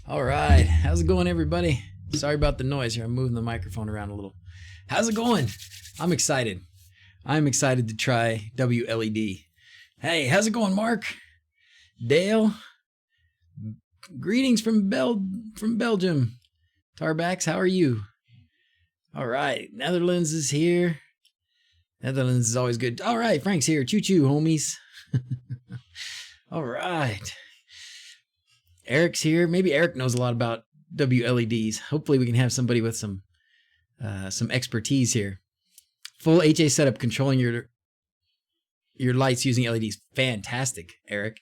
All right, how's it going, everybody? Sorry about the noise here. I'm moving the microphone around a little. How's it going? I'm excited. I'm excited to try wLED. Hey, how's it going, Mark? Dale? Greetings from Belgium. Tarbax, how are you? All right, Netherlands is here. Netherlands is always good. All right, Frank's here. Choo-choo, homies. All right. Eric's here. Maybe Eric knows a lot about wLEDs. Hopefully we can have somebody with some expertise here. Full HA setup, controlling your lights using LEDs. Fantastic, Eric.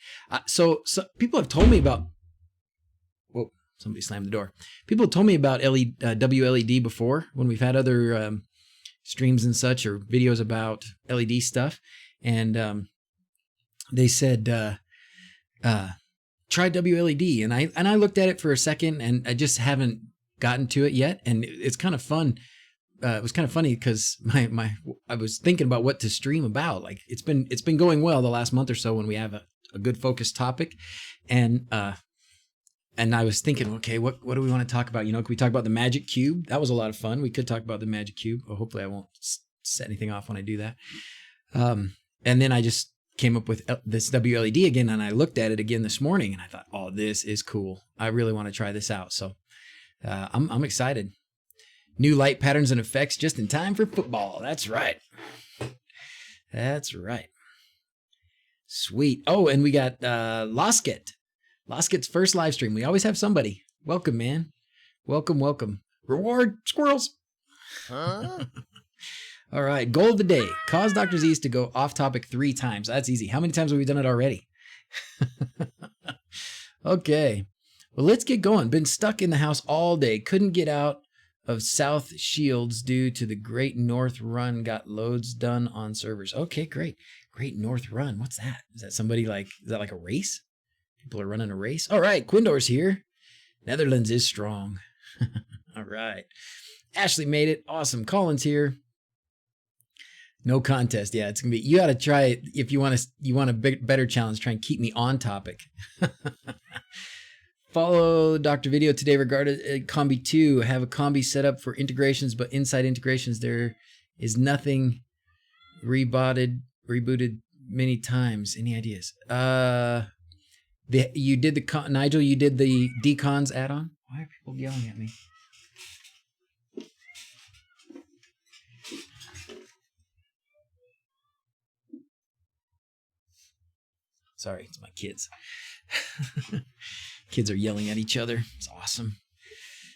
So people have told me about... Whoa, somebody slammed the door. People have told me about wLED before when we've had other streams and such, or videos about LED stuff. And they said... try wLED, and I looked at it for a second, and I just haven't gotten to it yet. And it's kind of fun. It was kind of funny because I was thinking about what to stream about. Like it's been going well the last month or so when we have a good focused topic, and I was thinking, okay, what do we want to talk about? You know, can we talk about the Magic Cube? That was a lot of fun. We could talk about the Magic Cube. Well, hopefully I won't set anything off when I do that. And then I just came up with this wLED again, and I looked at it again this morning, and I thought, oh, this is cool. I really want to try this out. So I'm excited. New light patterns and effects just in time for football. That's right. That's right. Sweet. Oh, and we got Losket. Losket's first live stream. We always have somebody. Welcome, man. Welcome, welcome. Reward squirrels. Huh? All right, goal of the day. Cause DrZzs to go off topic 3 times. That's easy. How many times have we done it already? Okay, well, let's get going. Been stuck in the house all day. Couldn't get out of South Shields due to the Great North Run. Got loads done on servers. Okay, great. Great North Run. What's that? Is that somebody like, is that like a race? People are running a race? All right, Quindor's here. Netherlands is strong. All right. Ashley made it. Awesome. Colin's here. No contest. Yeah, it's gonna be. You got to try it if you want a better challenge. Try and keep me on topic. Follow Dr. Video today regarding Combi 2. Have a Combi set up for integrations, but inside integrations there is nothing. Rebooted many times. Any ideas? You did the Nigel. You did the decons add-on. Why are people yelling at me? Sorry, it's my kids. Kids are yelling at each other. It's awesome.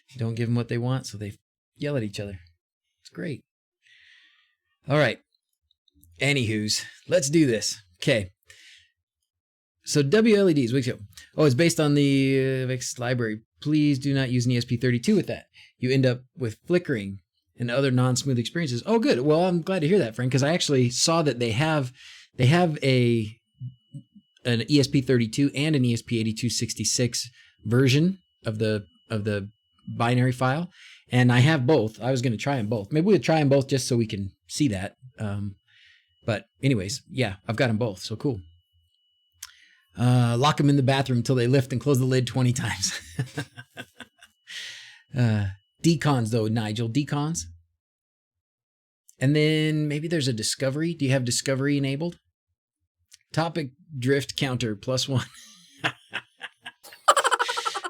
You don't give them what they want, so they yell at each other. It's great. All right. Anywho's, let's do this. Okay. So wLEDs. Oh, it's based on the VIX library. Please do not use an ESP32 with that. You end up with flickering and other non-smooth experiences. Oh, good. Well, I'm glad to hear that, Frank, because I actually saw that they have an ESP32 and an ESP8266 version of the binary file, and I have both. I was going to try them both. Maybe we'll try them both just so we can see that. But anyways, yeah, I've got them both. So cool. Lock them in the bathroom until they lift and close the lid 20 times. Decons though, Nigel. Decons. And then maybe there's a discovery. Do you have discovery enabled? Topic drift counter +1.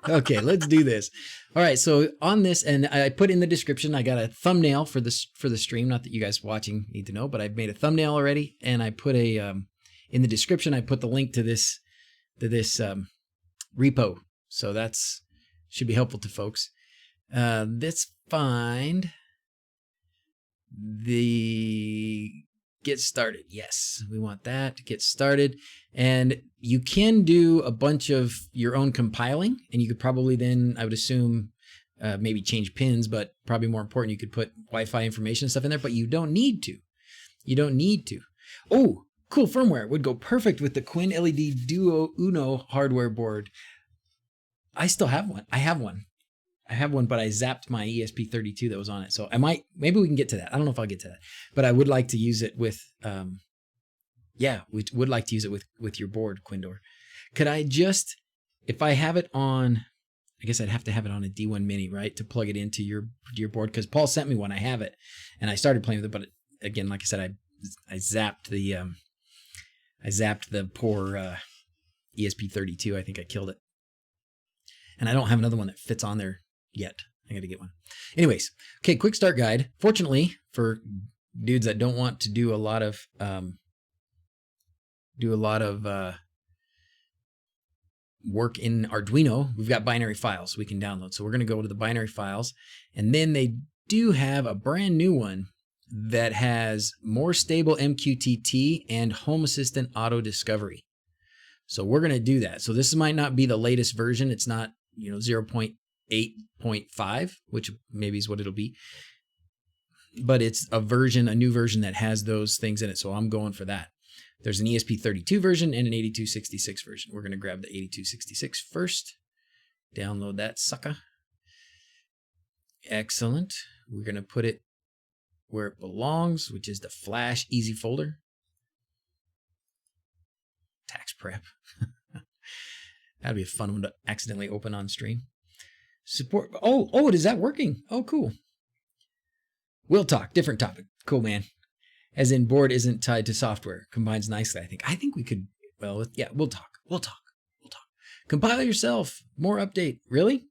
Okay, let's do this. All right, so on this, and I put in the description, I got a thumbnail for the stream. Not that you guys watching need to know, but I've made a thumbnail already, and I put in the description, I put the link to this repo. So that's should be helpful to folks. Let's find the get started. Yes, we want that to get started. And you can do a bunch of your own compiling, and you could probably then, I would assume, maybe change pins, but probably more important, you could put Wi-Fi information and stuff in there, but you don't need to. You don't need to. Oh, cool firmware. Would go perfect with the QuinLED Duo Uno hardware board. I still have one. I have one, but I zapped my ESP32 that was on it. So maybe we can get to that. I don't know if I'll get to that, but I would like to use it with, we would like to use it with your board, Quindor. Could I just, if I have it on I guess I'd have to have it on a D1 Mini, right, to plug it into your board, because Paul sent me one. I have it, and I started playing with it, but again, like I said, I zapped the poor ESP32. I think I killed it, and I don't have another one that fits on there yet. I got to get one. Anyways, okay, quick start guide. Fortunately for dudes that don't want to do a lot of work in Arduino, we've got binary files we can download. So we're going to go to the binary files, and then they do have a brand new one that has more stable MQTT and Home Assistant auto discovery. So we're going to do that. So this might not be the latest version. It's not, 0.8.5, which maybe is what it'll be, but it's a new version that has those things in it. So I'm going for that. There's an ESP32 version and an 8266 version. We're going to grab the 8266 first. Download that sucker. Excellent. We're going to put it where it belongs, which is the Flash Easy folder. Tax prep. That'd be a fun one to accidentally open on stream. Support. Oh, is that working? Oh, cool. We'll talk. Different topic. Cool, man. As in, board isn't tied to software. Combines nicely, I think. I think we could, well, yeah, we'll talk. Compile yourself. More update. Really?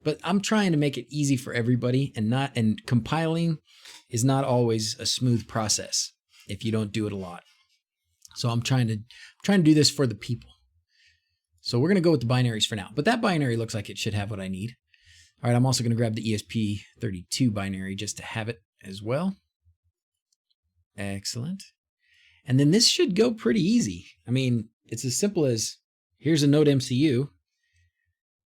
But I'm trying to make it easy for everybody, and compiling is not always a smooth process if you don't do it a lot. So I'm trying to do this for the people. So we're going to go with the binaries for now. But that binary looks like it should have what I need. All right, I'm also going to grab the ESP32 binary just to have it as well. Excellent. And then this should go pretty easy. I mean, it's as simple as, here's a Node MCU.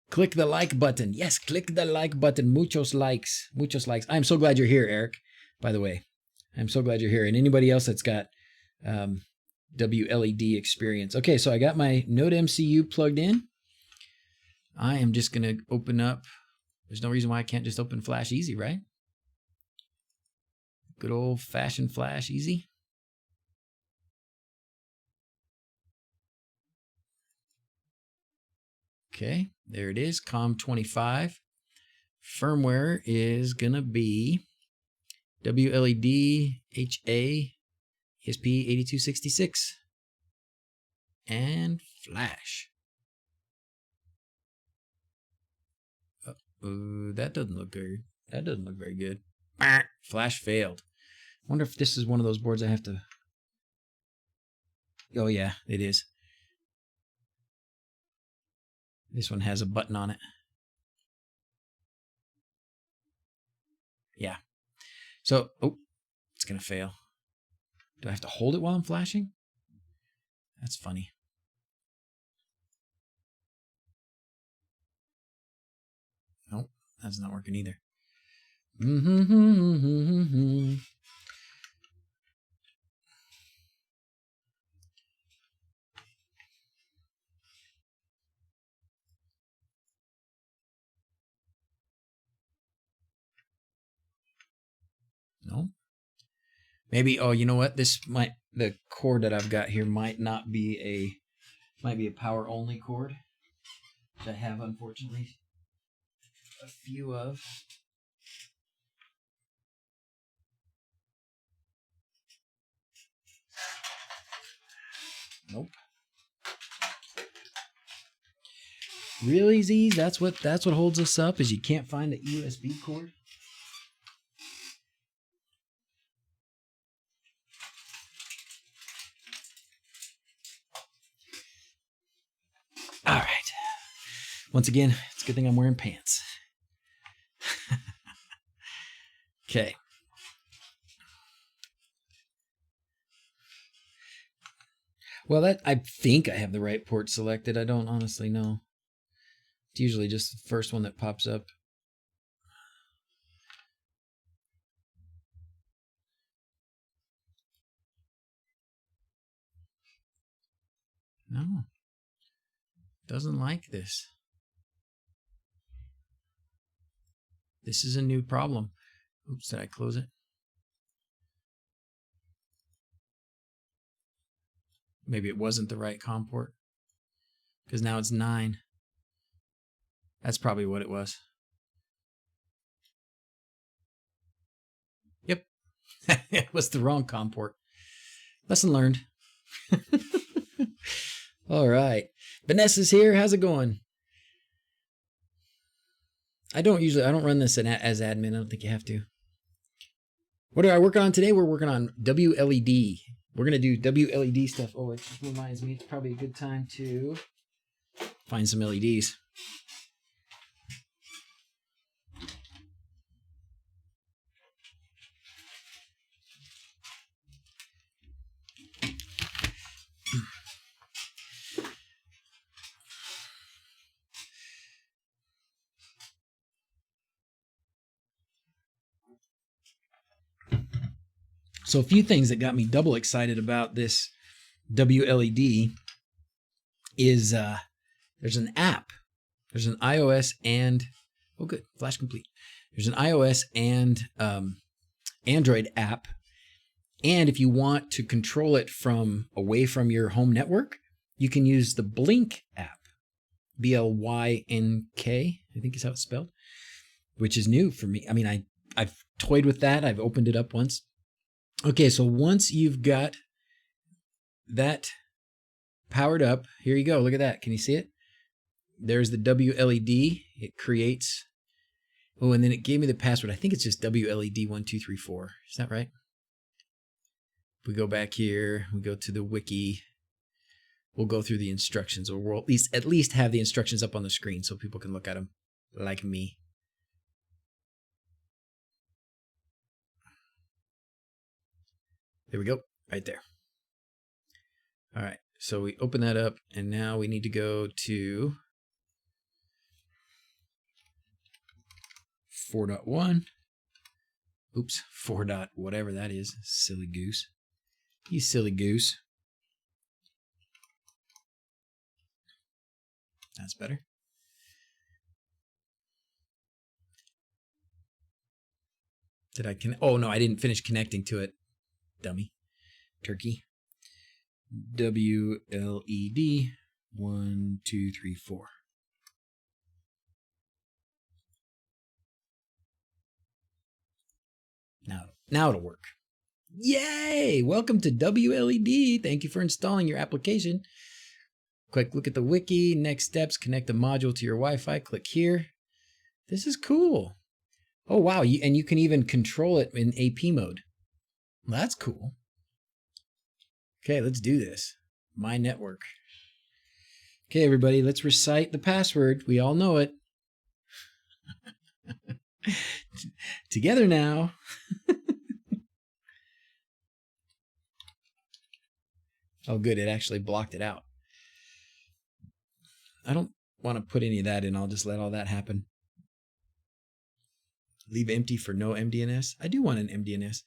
Click the like button. Yes, click the like button. Muchos likes. Muchos likes. I'm so glad you're here, Eric, by the way. I'm so glad you're here. And anybody else that's got wLED experience. Okay, so I got my Node MCU plugged in. I am just going to open up. There's no reason why I can't just open Flash Easy, right? Good old-fashioned Flash Easy. Okay, there it is, COM25. Firmware is going to be wLED HA ESP8266 and Flash. That doesn't look good. That doesn't look very good. Flash failed. I wonder if this is one of those boards I have to... Oh yeah, it is. This one has a button on it. Yeah. So, it's going to fail. Do I have to hold it while I'm flashing? That's funny. Nope, that's not working either. No. Maybe, oh, you know what? The cord that I've got here might be a power only cord, which I have unfortunately a few of. Nope. Really, Z's? That's what holds us up, is you can't find the USB cord? All right. Once again, it's a good thing I'm wearing pants. Okay. Well, I think I have the right port selected. I don't honestly know. It's usually just the first one that pops up. No. Doesn't like this. This is a new problem. Oops, did I close it? Maybe it wasn't the right COM port, because now it's 9. That's probably what it was. Yep. It was the wrong COM port. Lesson learned. All right. Vanessa's here. How's it going? I don't run this as admin. I don't think you have to. What are I working on today? We're working on wLED. We're going to do wLED stuff. Oh, it just reminds me, it's probably a good time to find some LEDs. So a few things that got me double excited about this wLED is there's an app. There's an iOS and, oh good, Flash complete. There's an iOS and Android app. And if you want to control it from away from your home network, you can use the Blynk app. B-L-Y-N-K, I think is how it's spelled, which is new for me. I mean, I've toyed with that. I've opened it up once. Okay, so once you've got that powered up, here you go. Look at that. Can you see it? There's the wLED. It creates. Oh, and then it gave me the password. I think it's just wLED1234. Is that right? If we go back here, we go to the wiki. We'll go through the instructions, or we'll at least have the instructions up on the screen so people can look at them like me. There we go, right there. All right, so we open that up, and now we need to go to 4.1. Oops, 4. Whatever that is. Silly goose. You silly goose. That's better. Did I connect? Oh, no, I didn't finish connecting to it. Dummy. Turkey. wLED 1, 2, 3, 4. Now it'll work. Yay! Welcome to wLED. Thank you for installing your application. Quick look at the wiki. Next steps, connect the module to your Wi-Fi. Click here. This is cool. Oh, wow. And you can even control it in AP mode. Well, that's cool. Okay, let's do this. My network. Okay, everybody, let's recite the password. We all know it. Together now. Oh, good. It actually blocked it out. I don't want to put any of that in. I'll just let all that happen. Leave empty for no MDNS. I do want an MDNS.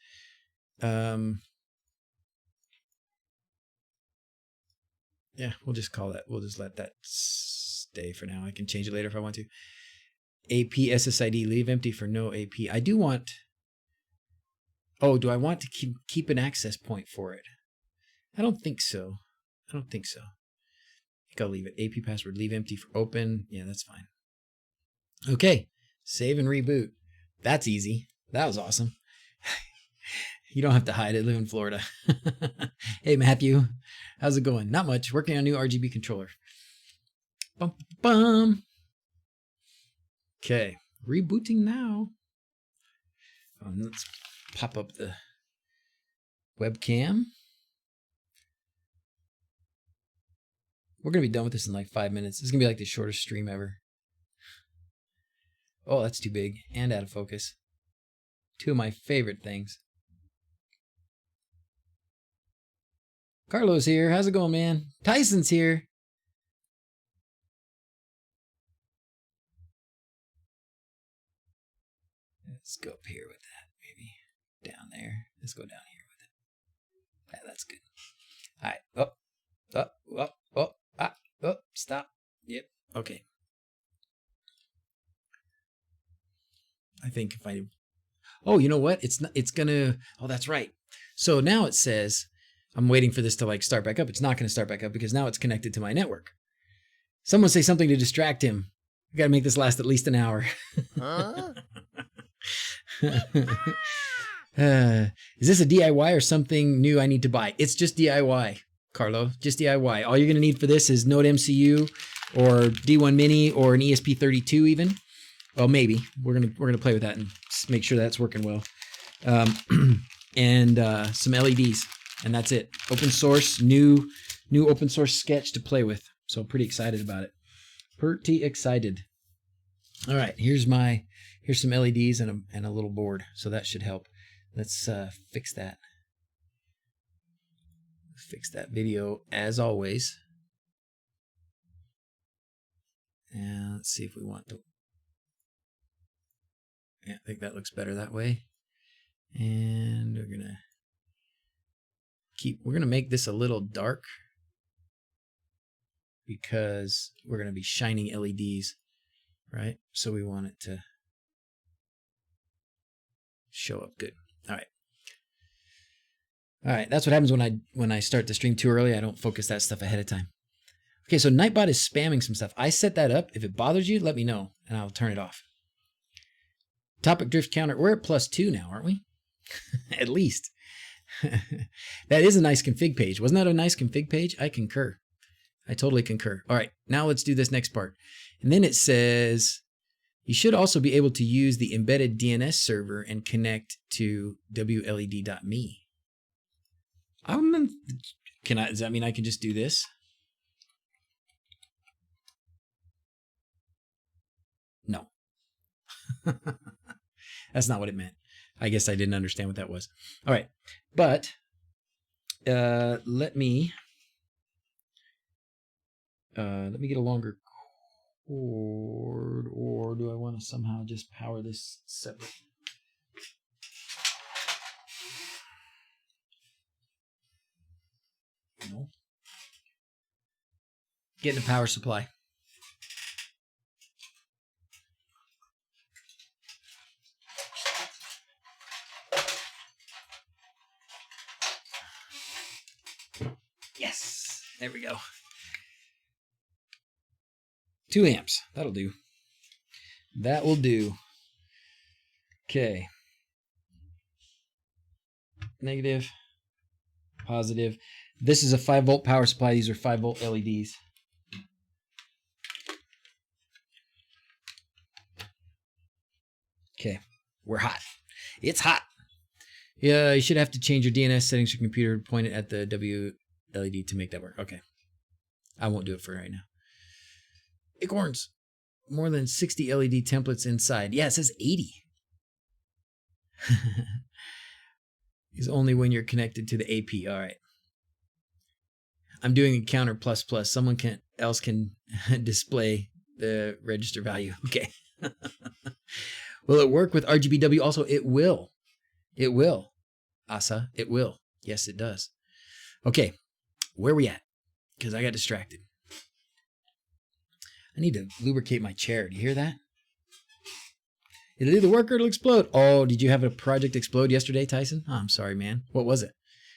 Yeah, we'll just call that. We'll just let that stay for now. I can change it later if I want to. AP SSID, leave empty for no AP. I do want. Oh, do I want to keep an access point for it? I don't think so. I think I'll leave it. AP password, leave empty for open. Yeah, that's fine. Okay, save and reboot. That's easy. That was awesome. You don't have to hide it. Live in Florida. Hey, Matthew. How's it going? Not much. Working on a new RGB controller. Bum, bum. Okay, rebooting now. Let's pop up the webcam. We're going to be done with this in like 5 minutes. This is going to be like the shortest stream ever. Oh, that's too big and out of focus. Two of my favorite things. Carlos here. How's it going, man? Tyson's here. Let's go up here with that, maybe. Down there. Let's go down here with it. Yeah, that's good. All right. Stop. Yep. Okay. I think if I... Oh, you know what? It's gonna... Oh, that's right. So now it says... I'm waiting for this to like start back up. It's not going to start back up because now it's connected to my network. Someone say something to distract him. We got to make this last at least an hour. Huh? Is this a DIY or something new I need to buy? It's just DIY, Carlo. Just DIY. All you're going to need for this is Node MCU or D1 Mini or an ESP32 even. Well, maybe. We're gonna play with that and make sure that's working well. And some LEDs, and that's it. Open source, new open source sketch to play with. So pretty excited about it. Pretty excited. All right, here's some LEDs and a little board, so that should help. Let's fix that. Fix that video as always. And let's see if we want to. Yeah, I think that looks better that way. And we're gonna make this a little dark because we're gonna be shining LEDs, right? So we want it to show up good. All right, that's what happens when I start the stream too early. I don't focus that stuff ahead of time. Okay, so Nightbot is spamming some stuff. I set that up. If it bothers you, let me know and I'll turn it off. Topic drift counter. We're at +2 now, aren't we? At least. That is a nice config page. Wasn't that a nice config page? I concur. I totally concur. All right, now let's do this next part. And then it says, you should also be able to use the embedded DNS server and connect to wled.me. Does that mean I can just do this? No. That's not what it meant. I guess I didn't understand what that was. All right, but let me get a longer cord, or do I want to somehow just power this separate? No. Getting a power supply. Yes, there we go. 2 amps, that'll do. That will do. Okay. Negative, positive. This is a 5-volt power supply. These are 5-volt LEDs. Okay, we're hot. It's hot. Yeah, you should have to change your DNS settings to your computer, point it at the wLED to make that work. Okay. I won't do it for right now. Acorns. More than 60 LED templates inside. Yeah, it says 80. Is only when you're connected to the AP. All right. I'm doing a counter ++. Someone else can display the register value. Okay. Will it work with RGBW? Also, it will. It will. Asa, it will. Yes, it does. Okay. Where are we at? Because I got distracted. I need to lubricate my chair. Do you hear that? It'll either work or it'll explode. Oh, did you have a project explode yesterday, Tyson? Oh, I'm sorry, man. What was it?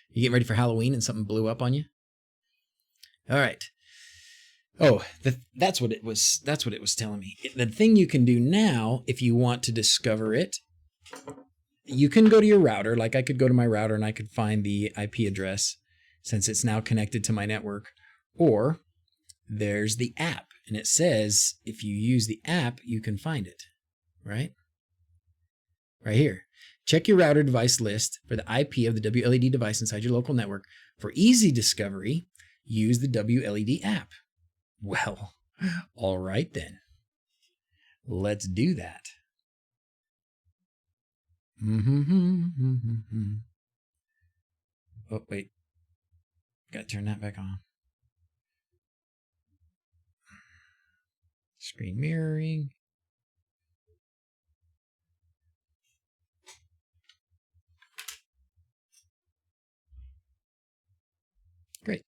You getting ready for Halloween and something blew up on you? All right. Oh, that's what it was. That's what it was telling me. The thing you can do now, if you want to discover it, you can go to your router. Like I could go to my router and I could find the IP address since it's now connected to my network. Or there's the app. And it says if you use the app, you can find it. Right? Right here. Check your router device list for the IP of the wLED device inside your local network. For easy discovery, use the wLED app. Well, all right then. Let's do that. Oh, wait. Got to turn that back on. Screen mirroring. Great.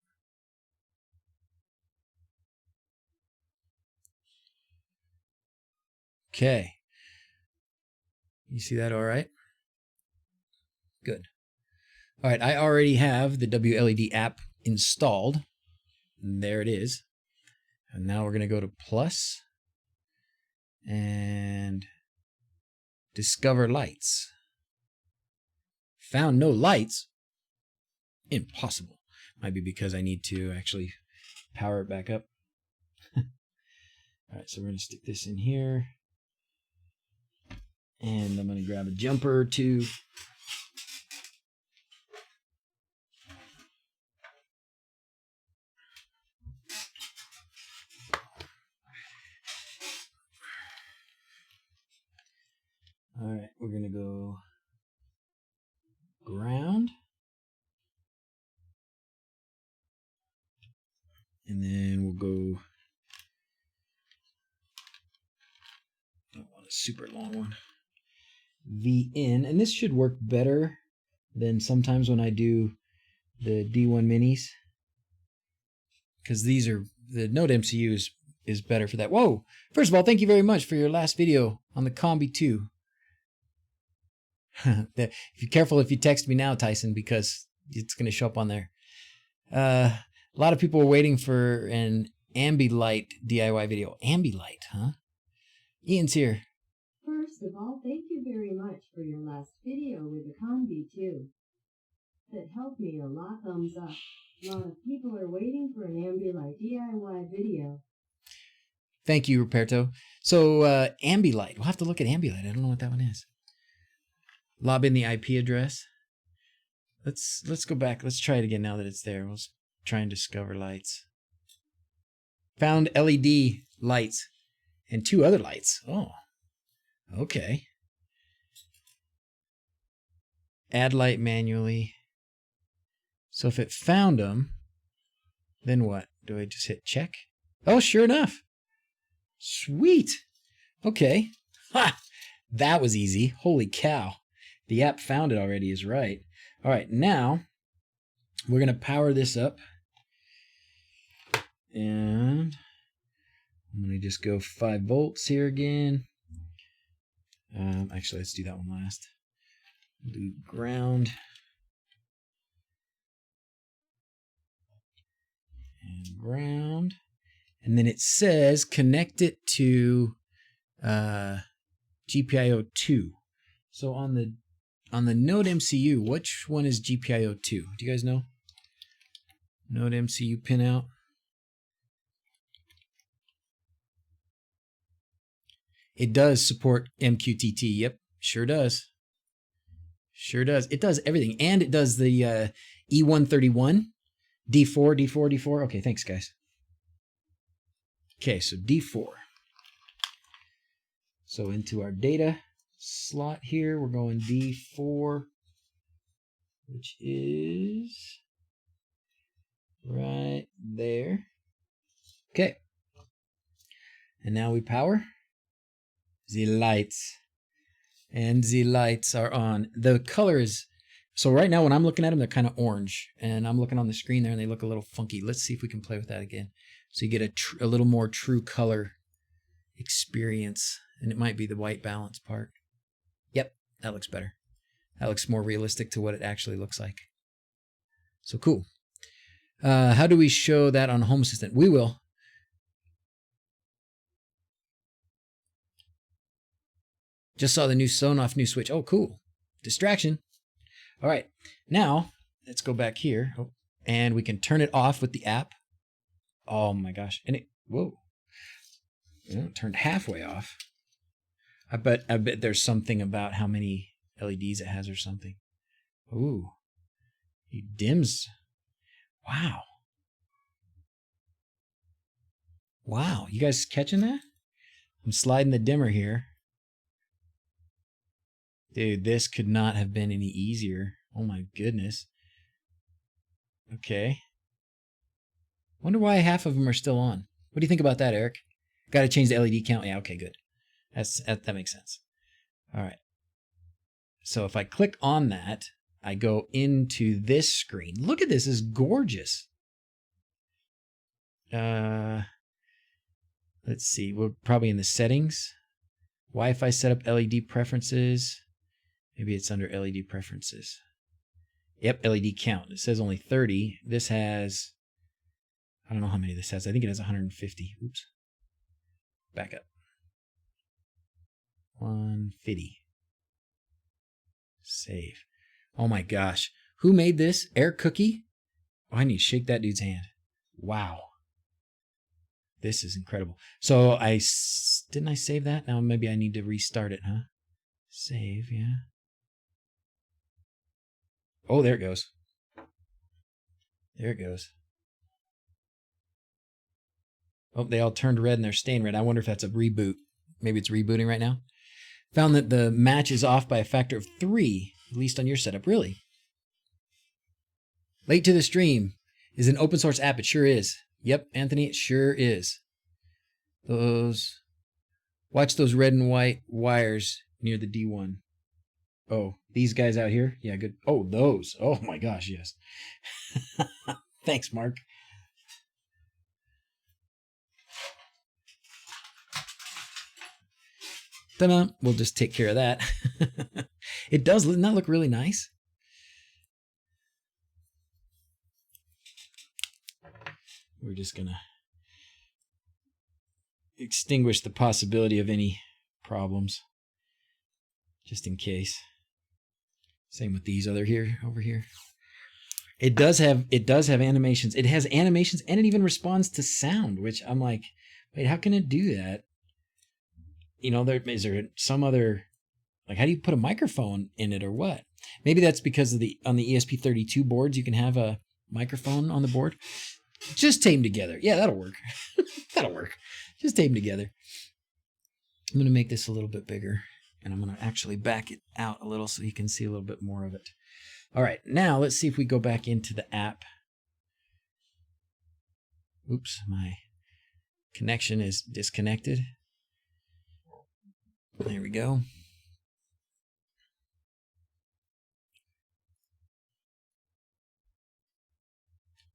Okay. You see that all right? Good. All right, I already have the wLED app installed. And there it is. And now we're going to go to plus. And discover lights. Found no lights. Impossible. Might be because I need to actually power it back up. All right, so we're going to stick this in here. And I'm going to grab a jumper too. All right, we're going to go ground. And then we'll go, I don't want a super long one, V in. And this should work better than sometimes when I do the D1 minis. Because these are, the Node MCU is better for that. Whoa! First of all, thank you very much for your last video on the Combi 2. If you're careful if you text me now, Tyson, because it's going to show up on there. A lot of people are waiting for an Ambilight DIY video. Ambilight, huh? Ian's here. First of all, thank you very much for your last video with the Combi 2. That helped me a lot. Thumbs up. A lot of people are waiting for an Ambilight DIY video. Thank you, Ruperto. So Ambilight. We'll have to look at Ambilight. I don't know what that one is. Lob in the IP address. Let's go back. Let's try it again now that it's there. We'll try and discover lights. Found LED lights and 2 other lights. Oh, okay. Add light manually. So if it found them, then what? Do I just hit check? Oh, sure enough. Sweet. Okay. Ha! That was easy. Holy cow. The app found it already is right. All right, now we're going to power this up. And I'm going to just go 5 volts here again. Actually, let's do that one last. We'll do ground. And ground. And then it says connect it to GPIO 2. So on the Node MCU, which one is GPIO 2? Do you guys know? Node MCU pinout. It does support MQTT. Yep, sure does. Sure does. It does everything. And it does the E131, D4, D4, D4. Okay, thanks, guys. Okay, so D4. So into our data slot here, we're going D4, which is right there. Okay. And now we power the lights. And the lights are on. The color is, so right now when I'm looking at them, they're kind of orange. And I'm looking on the screen there and they look a little funky. Let's see if we can play with that again. So you get a little more true color experience. And it might be the white balance part. Yep, that looks better. That looks more realistic to what it actually looks like. So cool. How do we show that on Home Assistant? We will. Just saw the new Sonoff new switch. Oh, cool. Distraction. All right. Now, let's go back here. Oh, and we can turn it off with the app. Oh my gosh. And it, whoa. It turned halfway off. I bet there's something about how many LEDs it has or something. Ooh. It dims. Wow. Wow. You guys catching that? I'm sliding the dimmer here. Dude, this could not have been any easier. Oh my goodness. Okay. Wonder why half of them are still on. What do you think about that, Eric? Got to change the LED count. Yeah, okay, good. That makes sense. All right. So if I click on that, I go into this screen. Look at this. This is gorgeous. Let's see. We're probably in the settings. Wi-Fi setup, LED preferences. Maybe it's under LED preferences. Yep, LED count. It says only 30. This has, I don't know how many this has. I think it has 150. Oops. Back up. 150. Save. Oh my gosh. Who made this? Air Cookie? Oh, I need to shake that dude's hand. Wow. This is incredible. So didn't I save that? Now maybe I need to restart it, huh? Save, yeah. Oh, there it goes. There it goes. Oh, they all turned red and they're staying red. I wonder if that's a reboot. Maybe it's rebooting right now. Found that the match is off by a factor of 3, at least on your setup. Really? Late to the stream is an open source app. It sure is. Yep, Anthony, it sure is. Watch those red and white wires near the D1. Oh, these guys out here? Yeah, good. Oh, those. Oh my gosh, yes. Thanks, Mark. Ta-da. We'll just take care of that. It does not look really nice. We're just going to extinguish the possibility of any problems, just in case. Same with these over here. It does have animations. It has animations and it even responds to sound, which I'm like, wait, how can it do that? You know, is there some other, like, how do you put a microphone in it or what? Maybe that's because of on the ESP32 boards, you can have a microphone on the board. Just tape them together. Yeah, that'll work. That'll work. Just tape them together. I'm going to make this a little bit bigger, and I'm going to actually back it out a little so you can see a little bit more of it. All right, now let's see if we go back into the app. Oops, my connection is disconnected. There we go.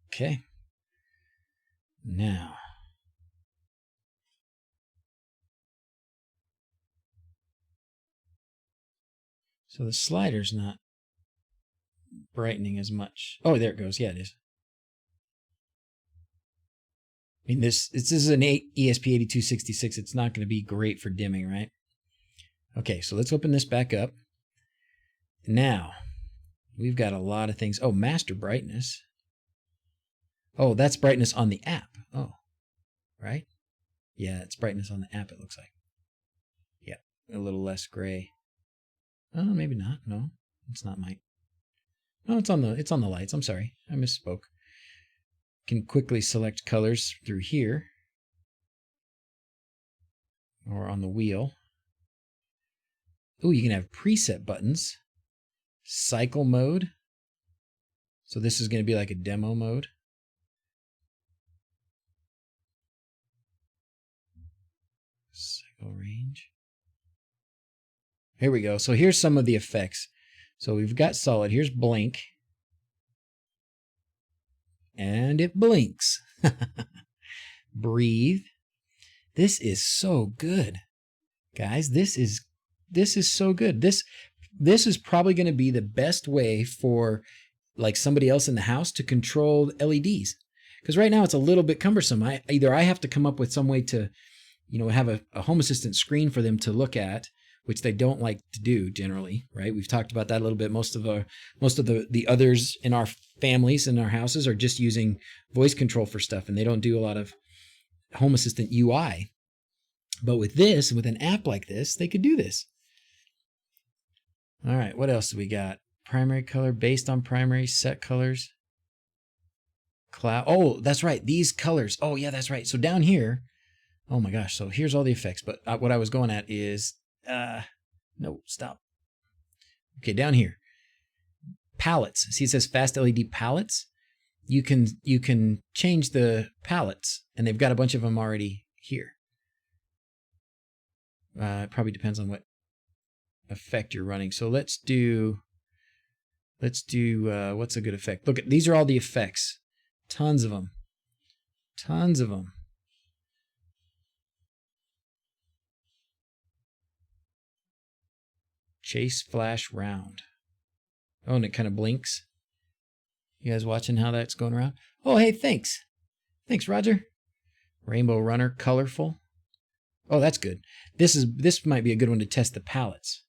Okay. Now. So the slider's not brightening as much. Oh, there it goes. Yeah, it is. I mean, this is an ESP8266. It's not going to be great for dimming, right? Okay, so let's open this back up. Now, we've got a lot of things. Oh, master brightness. Oh, that's brightness on the app. Oh, right? Yeah, it's brightness on the app, it looks like. Yeah, a little less gray. Oh, maybe not. No, it's not my... No, it's on the lights. I'm sorry. I misspoke. Can quickly select colors through here. Or on the wheel. Oh, you can have preset buttons. Cycle mode. So this is going to be like a demo mode. Cycle range. Here we go. So here's some of the effects. So we've got solid. Here's Blynk. And it blinks. Breathe. This is so good. Guys, this is so good. This is probably going to be the best way for like somebody else in the house to control LEDs. Because right now it's a little bit cumbersome. Either I have to come up with some way to, you know, have a home assistant screen for them to look at, which they don't like to do generally, right? We've talked about that a little bit. Most of the others in our families and our houses are just using voice control for stuff, and they don't do a lot of home assistant UI. But with this, with an app like this, they could do this. All right, what else do we got? Primary color based on primary set colors. Cloud. Oh, that's right. These colors. Oh, yeah, that's right. So down here, oh my gosh. So here's all the effects. But what I was going at is, no, stop. Okay, down here. Palettes. See, it says fast LED palettes. You can change the palettes, and they've got a bunch of them already here. It probably depends on what effect you're running. So let's do what's a good effect? Look, these are all the effects. Tons of them. Tons of them. Chase flash round. Oh, and it kind of blinks. You guys watching how that's going around? Oh, hey, thanks. Thanks, Roger. Rainbow runner, colorful. Oh, that's good. This might be a good one to test the palettes.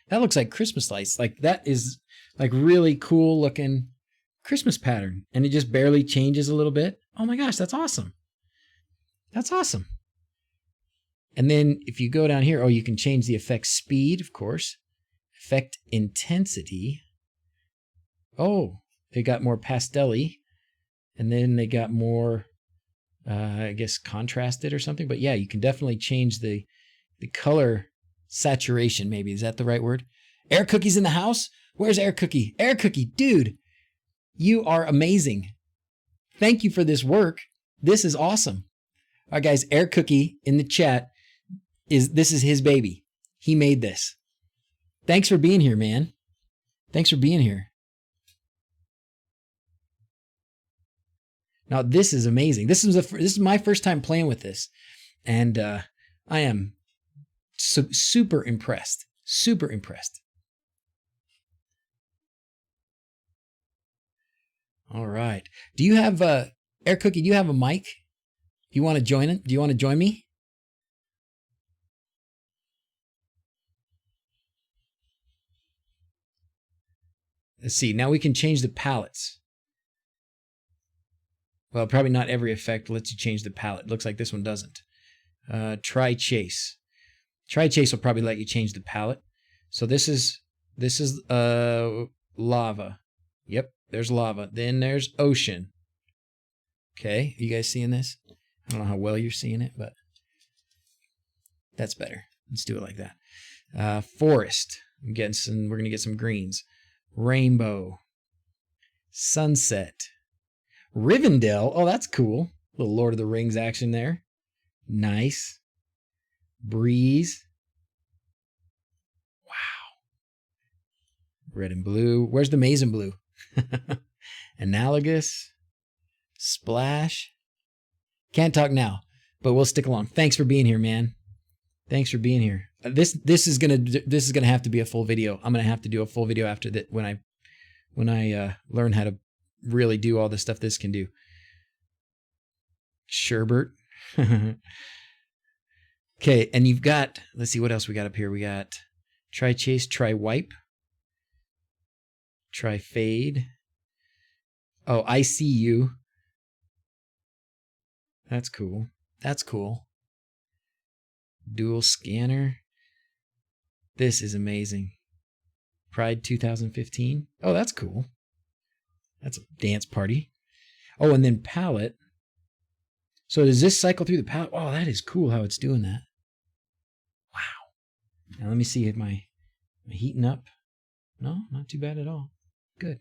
That looks like Christmas lights. Like that is like really cool looking Christmas pattern. And it just barely changes a little bit. Oh my gosh, that's awesome. That's awesome. And then if you go down here, oh, you can change the effect speed, of course. Effect intensity. Oh, they got more pastel-y. And then they got more, I guess, contrasted or something. But yeah, you can definitely change the color saturation, maybe. Is that the right word? Air Cookie's in the house? Where's Air Cookie? Air Cookie, dude, you are amazing. Thank you for this work. This is awesome. All right, guys, Air Cookie in the chat, this is his baby. He made this. Thanks for being here, man. Thanks for being here. Now, this is amazing. This is my first time playing with this, and I am super impressed. Super impressed. All right. Do you have Air Cookie? Do you have a mic? Do you want to join it? Do you want to join me? Let's see. Now we can change the palettes. Well, probably not every effect lets you change the palette. Looks like this one doesn't. Try Chase. Try Chase will probably let you change the palette. So this is lava. Yep, there's lava. Then there's ocean. Okay, you guys seeing this? I don't know how well you're seeing it, but that's better. Let's do it like that. Forest. We're gonna get some greens. Rainbow. Sunset. Rivendell. Oh, that's cool. Little Lord of the Rings action there. Nice. Breeze. Wow. Red and blue. Where's the maize and blue? Analogous. Splash. Can't talk now, but we'll stick along. Thanks for being here, man. Thanks for being here. This is gonna have to be a full video. I'm gonna have to do a full video after that when I learn how to really do all the stuff this can do. Sherbert. Okay, and you've got, let's see what else we got up here. We got Try Chase, Try Wipe, Try Fade. Oh, I See You. That's cool. That's cool. Dual Scanner. This is amazing. Pride 2015. Oh, that's cool. That's a dance party. Oh, and then palette. So does this cycle through the palette? Oh, that is cool how it's doing that. Wow. Now let me see if my heating up. No, not too bad at all. Good.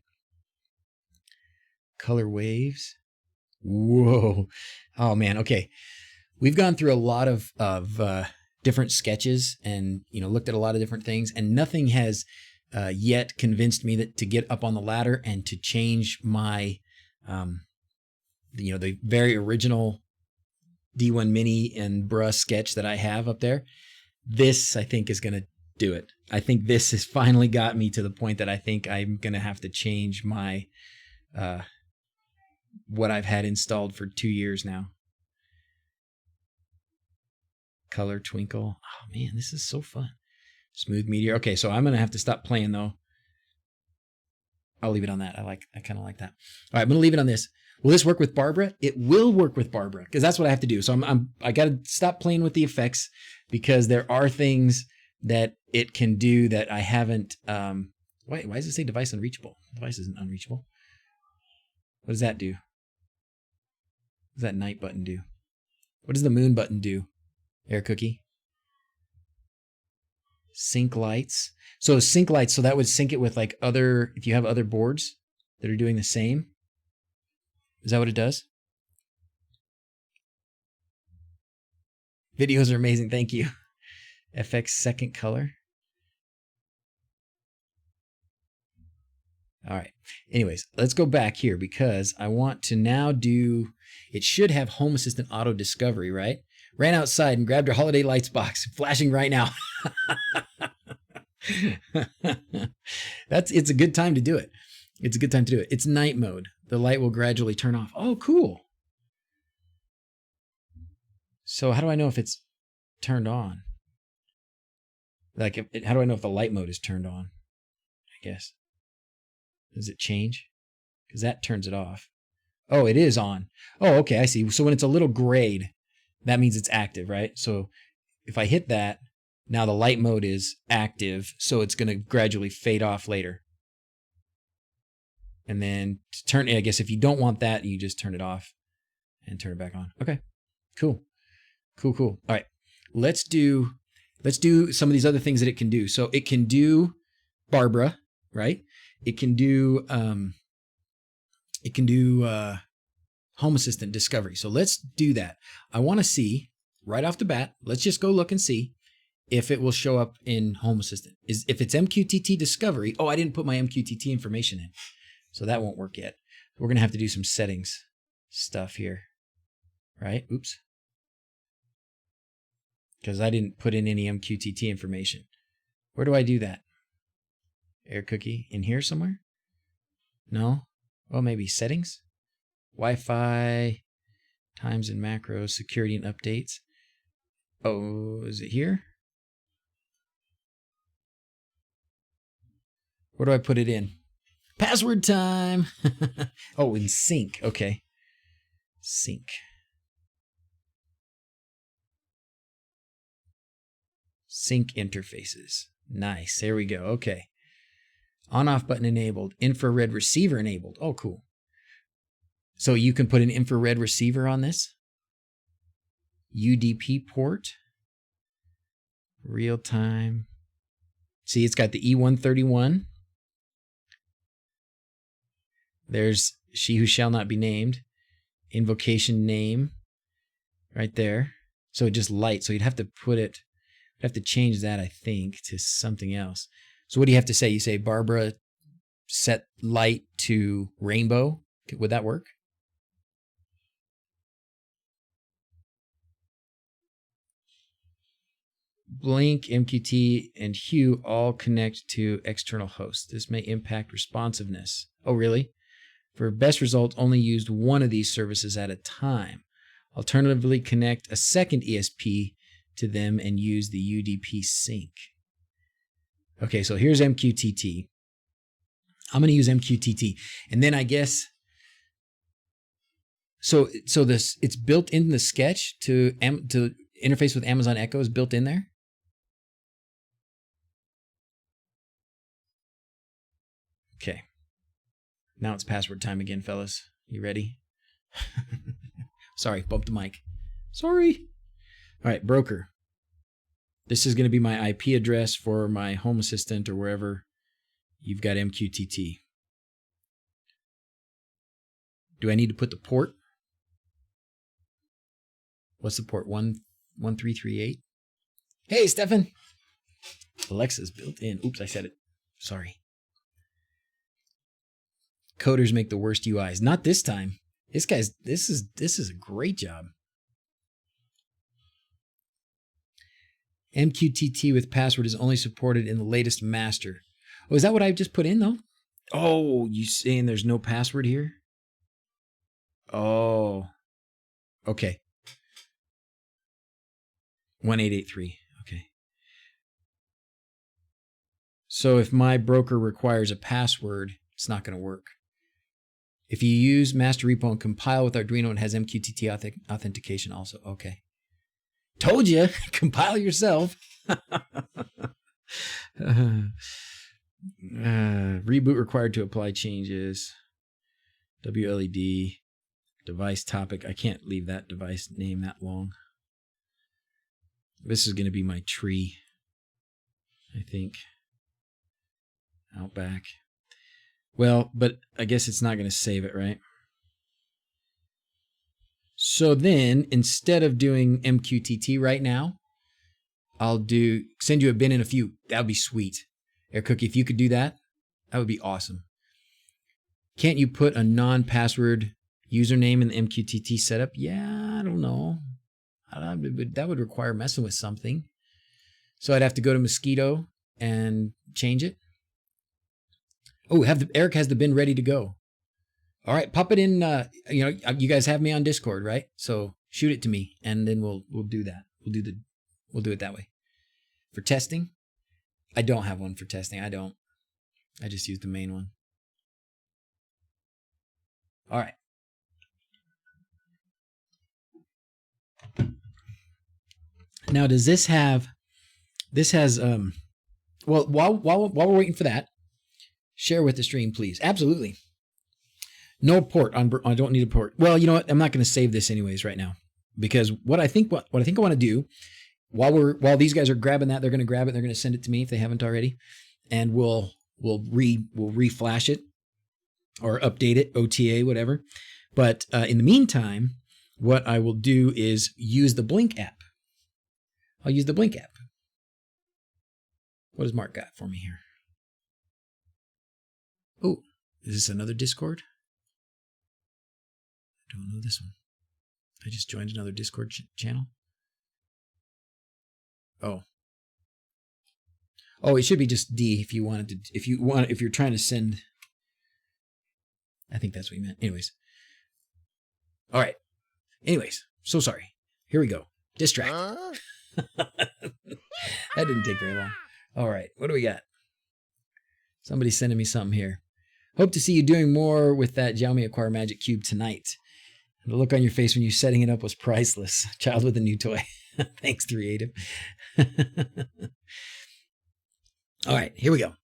Color waves. Whoa. Oh man. Okay. We've gone through a lot of different sketches and looked at a lot of different things, and nothing has yet convinced me that to get up on the ladder and to change my the very original D1 Mini and brush sketch that I have up there. This, I think, is going to do it. I think this has finally got me to the point that I think I'm going to have to change my what I've had installed for 2 years now. Color Twinkle. Oh man, this is so fun. Smooth Meteor. Okay, so I'm going to have to stop playing though. I'll leave it on that. I kind of like that. All right, I'm going to leave it on this. Will this work with Barbara? It will work with Barbara because that's what I have to do. So I got to stop playing with the effects because there are things that it can do that I haven't. Why does it say device unreachable? Device isn't unreachable. What does that do? What does that night button do? What does the moon button do? Air Cookie. Sync lights. So sync lights. So that would sync it with like if you have other boards that are doing the same. Is that what it does? Videos are amazing. Thank you. FX second color. All right. Anyways, let's go back here because I want to now do, it should have Home Assistant Auto Discovery, right? Ran outside and grabbed her holiday lights box, flashing right now. It's a good time to do it. It's a good time to do it. It's night mode. The light will gradually turn off. Oh, cool. So how do I know if it's turned on? Like, how do I know if the light mode is turned on? I guess. Does it change? Because that turns it off. Oh, it is on. Oh, okay, I see. So when it's a little grayed, that means it's active, right? So if I hit that, now the light mode is active, so it's going to gradually fade off later. And then to turn, I guess if you don't want that, you just turn it off and turn it back on. Okay, cool. Cool, cool. All right, let's do some of these other things that it can do. So it can do Barbara, right? It can do Home Assistant discovery. So let's do that. I want to see right off the bat. Let's just go look and see if it will show up in Home Assistant. If it's MQTT discovery. Oh, I didn't put my MQTT information in, so that won't work yet. We're gonna have to do some settings stuff here, right? Oops, because I didn't put in any MQTT information. Where do I do that? Air cookie in here somewhere? No. Oh, maybe settings, Wi-Fi, times and macros, security and updates. Oh, is it here? Where do I put it in? Password time. Oh, in sync. Okay. Sync. Sync interfaces. Nice. There we go. Okay. On-off button enabled. Infrared receiver enabled. Oh, cool. So you can put an infrared receiver on this. UDP port. Real time. See, it's got the E131. There's she who shall not be named. Invocation name. Right there. So it just light. So you'd have to put it, you'd have to change that, I think, to something else. So what do you have to say? You say, Barbara, set light to rainbow. Would that work? Blynk, MQT, and Hue all connect to external hosts. This may impact responsiveness. Oh, really? For best results, only use one of these services at a time. Alternatively, connect a second ESP to them and use the UDP sync. Okay, so here's MQTT. I'm going to use MQTT. And then I guess, so this, it's built in the sketch to interface with Amazon Echo is built in there? Okay. Now it's password time again, fellas. You ready? Sorry, bumped the mic. Sorry. All right, broker. This is going to be my IP address for my Home Assistant or wherever you've got MQTT. Do I need to put the port? What's the port? 1338? Hey, Stefan. Alexa's built in. Oops, I said it. Sorry. Coders make the worst UIs. Not this time. This is a great job. MQTT with password is only supported in the latest master. Oh, is that what I just put in though? Oh, you saying there's no password here? Oh, okay. 1883. Okay. So if my broker requires a password, it's not going to work. If you use master repo and compile with Arduino, it has MQTT authentication also. Okay. Told you, compile yourself. Reboot required to apply changes. wLED. Device topic. I can't leave that device name that long. This is going to be my tree, I think. Outback. Well, but I guess it's not going to save it, right? So then, instead of doing MQTT right now, I'll send you a bin in a few. That would be sweet. Air Cookie, if you could do that, that would be awesome. Can't you put a non-password username in the MQTT setup? Yeah, I don't know. That would require messing with something. So I'd have to go to Mosquito and change it. Oh, Eric has the bin ready to go. All right, pop it in. You guys have me on Discord, right? So shoot it to me, and then we'll do that. We'll do We'll do it that way. For testing, I don't have one for testing. I just use the main one. All right. Now, does this have, this has, well, while we're waiting for that, share with the stream, please. Absolutely. No port on, I don't need a port. Well, you know what? I'm not going to save this anyways right now, because what I think I want to do while these guys are grabbing that, they're going to grab it. They're going to send it to me if they haven't already, and we'll reflash it or update it, OTA, whatever. But in the meantime, what I will do is use the Blynk app. I'll use the Blynk app. What has Mark got for me here? Oh, is this another Discord? I don't know this one. I just joined another Discord channel. Oh, it should be just D if you wanted to. If you're trying to send. I think that's what you meant. Anyways. All right. Anyways, so sorry. Here we go. Distract. That didn't take very long. All right. What do we got? Somebody's sending me something here. Hope to see you doing more with that Xiaomi Acquire Magic Cube tonight. The look on your face when you're setting it up was priceless. Child with a new toy. Thanks, Creative. All right, here we go.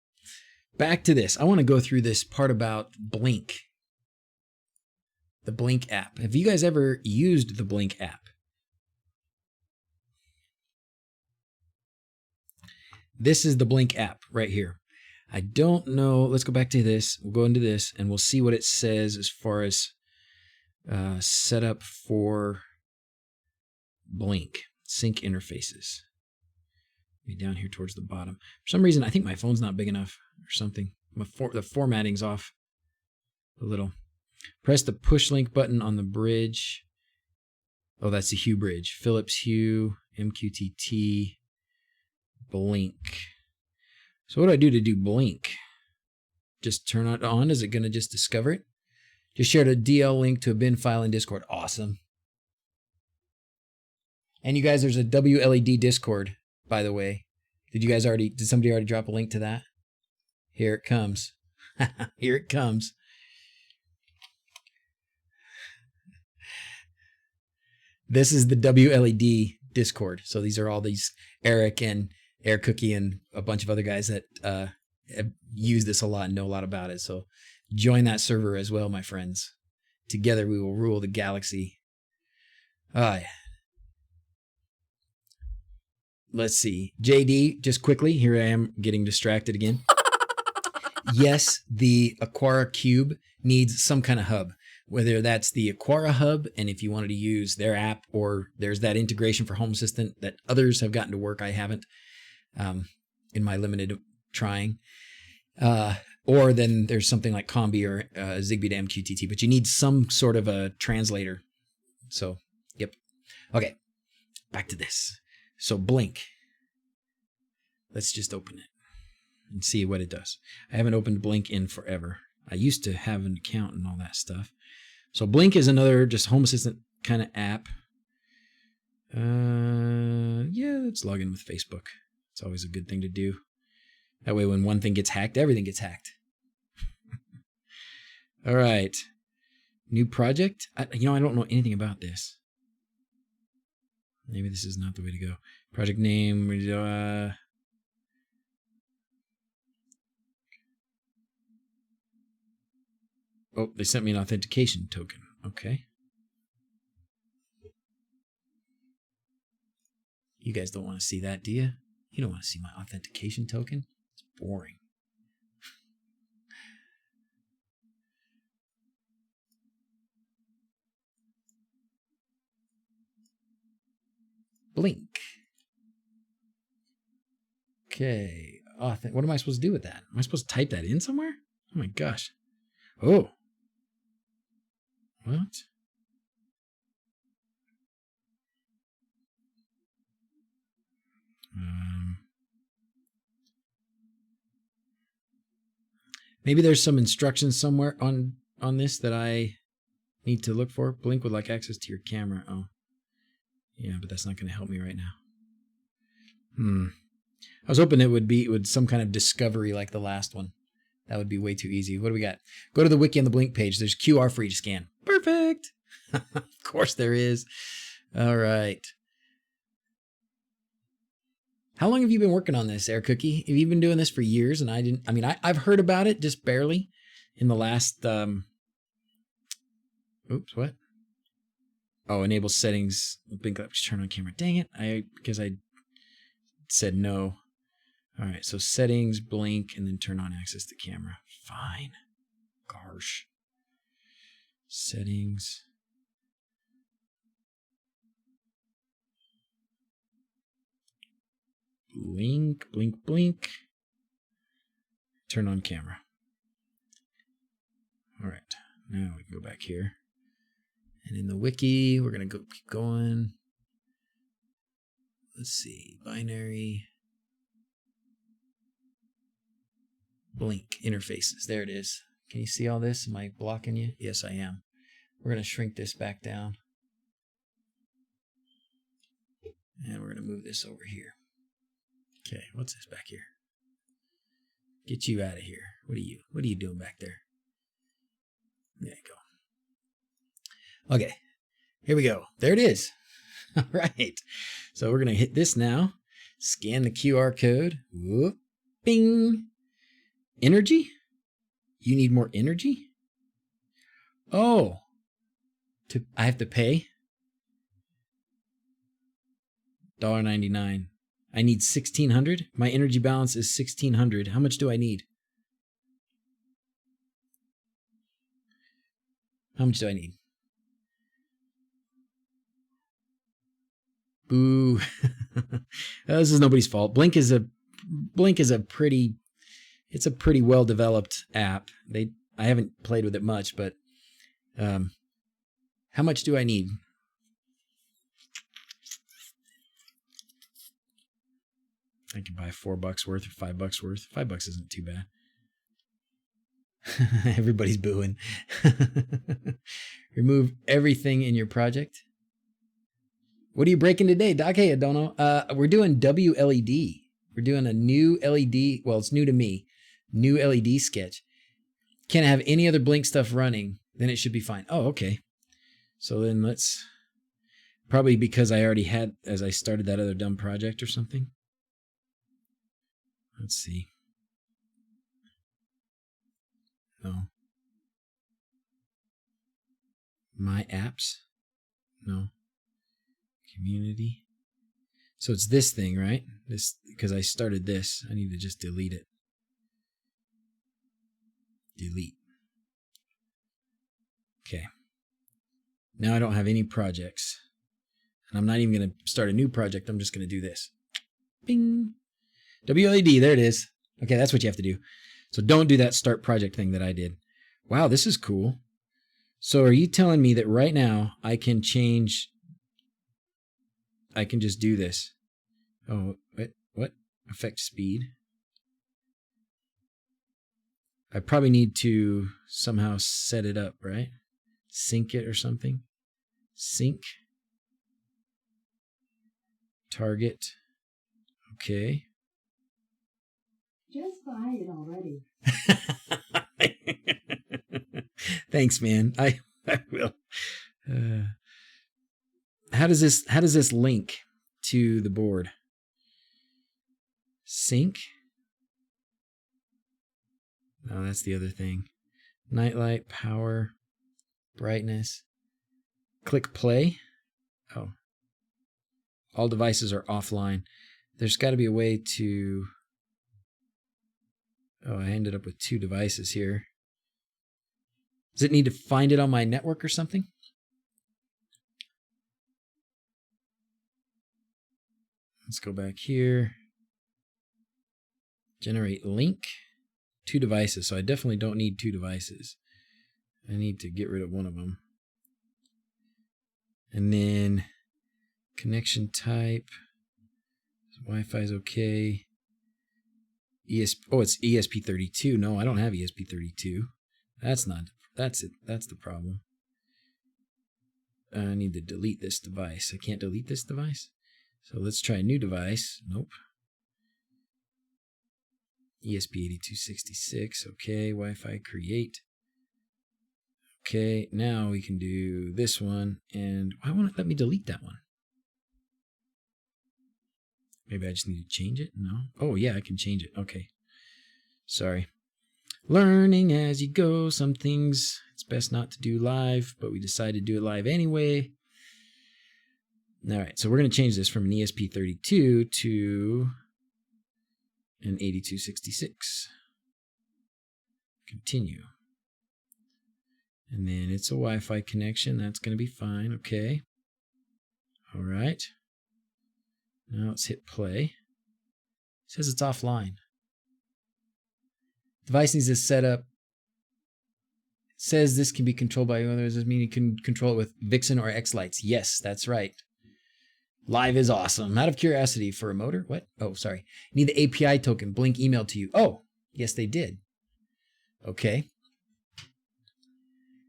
Back to this. I want to go through this part about Blynk. The Blynk app. Have you guys ever used the Blynk app? This is the Blynk app right here. I don't know. Let's go back to this. We'll go into this and we'll see what it says as far as setup for Blynk. Sync interfaces. Be down here towards the bottom. For some reason, I think my phone's not big enough or something. The formatting's off a little. Press the push link button on the bridge. Oh, that's the Hue bridge. Philips Hue, MQTT, Blynk. So what do I do to do Blynk? Just turn it on? Is it going to just discover it? Just shared a DL link to a bin file in Discord. Awesome. And you guys, there's a wLED Discord, by the way. Did somebody already drop a link to that? Here it comes. Here it comes. This is the wLED Discord. So these are all these Eric and Air Cookie and a bunch of other guys that have used this a lot and know a lot about it. So join that server as well, my friends. Together we will rule the galaxy. Let's see. JD, just quickly, here I am getting distracted again. Yes, the Aquara Cube needs some kind of hub, whether that's the Aquara hub, and if you wanted to use their app, or there's that integration for Home Assistant that others have gotten to work. I haven't in my limited trying. Or then there's something like Combi or Zigbee to MQTT, but you need some sort of a translator. So, yep. Okay, back to this. So Blynk. Let's just open it and see what it does. I haven't opened Blynk in forever. I used to have an account and all that stuff. So Blynk is another just Home Assistant kind of app. Yeah, let's log in with Facebook. It's always a good thing to do. That way when one thing gets hacked, everything gets hacked. All right. New project? I don't know anything about this. Maybe this is not the way to go. Project name. Oh, they sent me an authentication token. Okay. You guys don't want to see that, do you? You don't want to see my authentication token? It's boring. Blynk. Okay. What am I supposed to do with that? Am I supposed to type that in somewhere? Oh my gosh. Oh. What? Maybe there's some instructions somewhere on this that I need to look for. Blynk would like access to your camera. Oh. Yeah, but that's not going to help me right now. I was hoping it would some kind of discovery like the last one. That would be way too easy. What do we got? Go to the wiki on the Blynk page. There's QR for you to scan. Perfect. Of course there is. All right. How long have you been working on this, Air Cookie? Have you been doing this for years? And I've heard about it just barely in the last, oops, what? Oh, enable settings. Blynk up, turn on camera. Dang it. Because I said no. All right, so settings, Blynk, and then turn on access to camera. Fine. Gosh. Settings. Blynk, Blynk, Blynk. Turn on camera. All right, now we can go back here. And in the wiki, we're going to keep going. Let's see, binary. Blynk interfaces. There it is. Can you see all this? Am I blocking you? Yes, I am. We're going to shrink this back down. And we're going to move this over here. Okay, what's this back here? Get you out of here. What are you doing back there? There you go. Okay, here we go. There it is. All right. So we're going to hit this now. Scan the QR code. Whoop, bing. Energy? You need more energy? Oh, I have to pay? $1.99. I need 1,600. My energy balance is 1,600. How much do I need? How much do I need? Boo. This is nobody's fault. Blynk is a pretty well developed app. I haven't played with it much, but how much do I need? I can buy $4 worth or $5 worth. $5 isn't too bad. Everybody's booing. Remove everything in your project. What are you breaking today, Doc? Hey, I don't know. We're doing wLED. We're doing a new LED. Well, it's new to me. New LED sketch. Can't have any other Blynk stuff running. Then it should be fine. Oh, okay. So then let's. Probably because I already had, as I started that other dumb project or something. Let's see. No. My apps? No. Community. So it's this thing, right? This, because I started this. I need to just delete it. Delete. Okay. Now I don't have any projects. And I'm not even going to start a new project. I'm just going to do this. Bing. wLED, there it is. Okay, that's what you have to do. So don't do that start project thing that I did. Wow, this is cool. So are you telling me that right now I can change, I can just do this? Oh, what? Affect speed. I probably need to somehow set it up, right? Sync it or something. Sync. Target. Okay. Just buy it already. Thanks, man. I will. How does this link to the board? Sync? No, that's the other thing. Nightlight, power, brightness. Click play. Oh. All devices are offline. There's got to be a way to... Oh, I ended up with 2 devices here. Does it need to find it on my network or something? Let's go back here. Generate link. 2 devices. So I definitely don't need 2 devices. I need to get rid of one of them. And then connection type. Wi-Fi is okay. Oh, it's ESP32. No, I don't have ESP32. That's it. That's the problem. I need to delete this device. I can't delete this device. So let's try a new device. Nope. ESP8266. Okay, Wi-Fi create. Okay, now we can do this one, and why won't it let me delete that one? Maybe I just need to change it? No? Oh, yeah, I can change it. Okay. Sorry. Learning as you go. Some things it's best not to do live, but we decided to do it live anyway. All right, so we're going to change this from an ESP32 to an 8266. Continue. And then it's a Wi-Fi connection. That's going to be fine. Okay. All right. Now let's hit play. It says it's offline. Device needs this setup. It says this can be controlled by others. Does this mean you can control it with Vixen or X-Lights? Yes, that's right. Live is awesome. Out of curiosity, for a motor? What? Oh, sorry. Need the API token. Blynk emailed to you. Oh, yes, they did. Okay.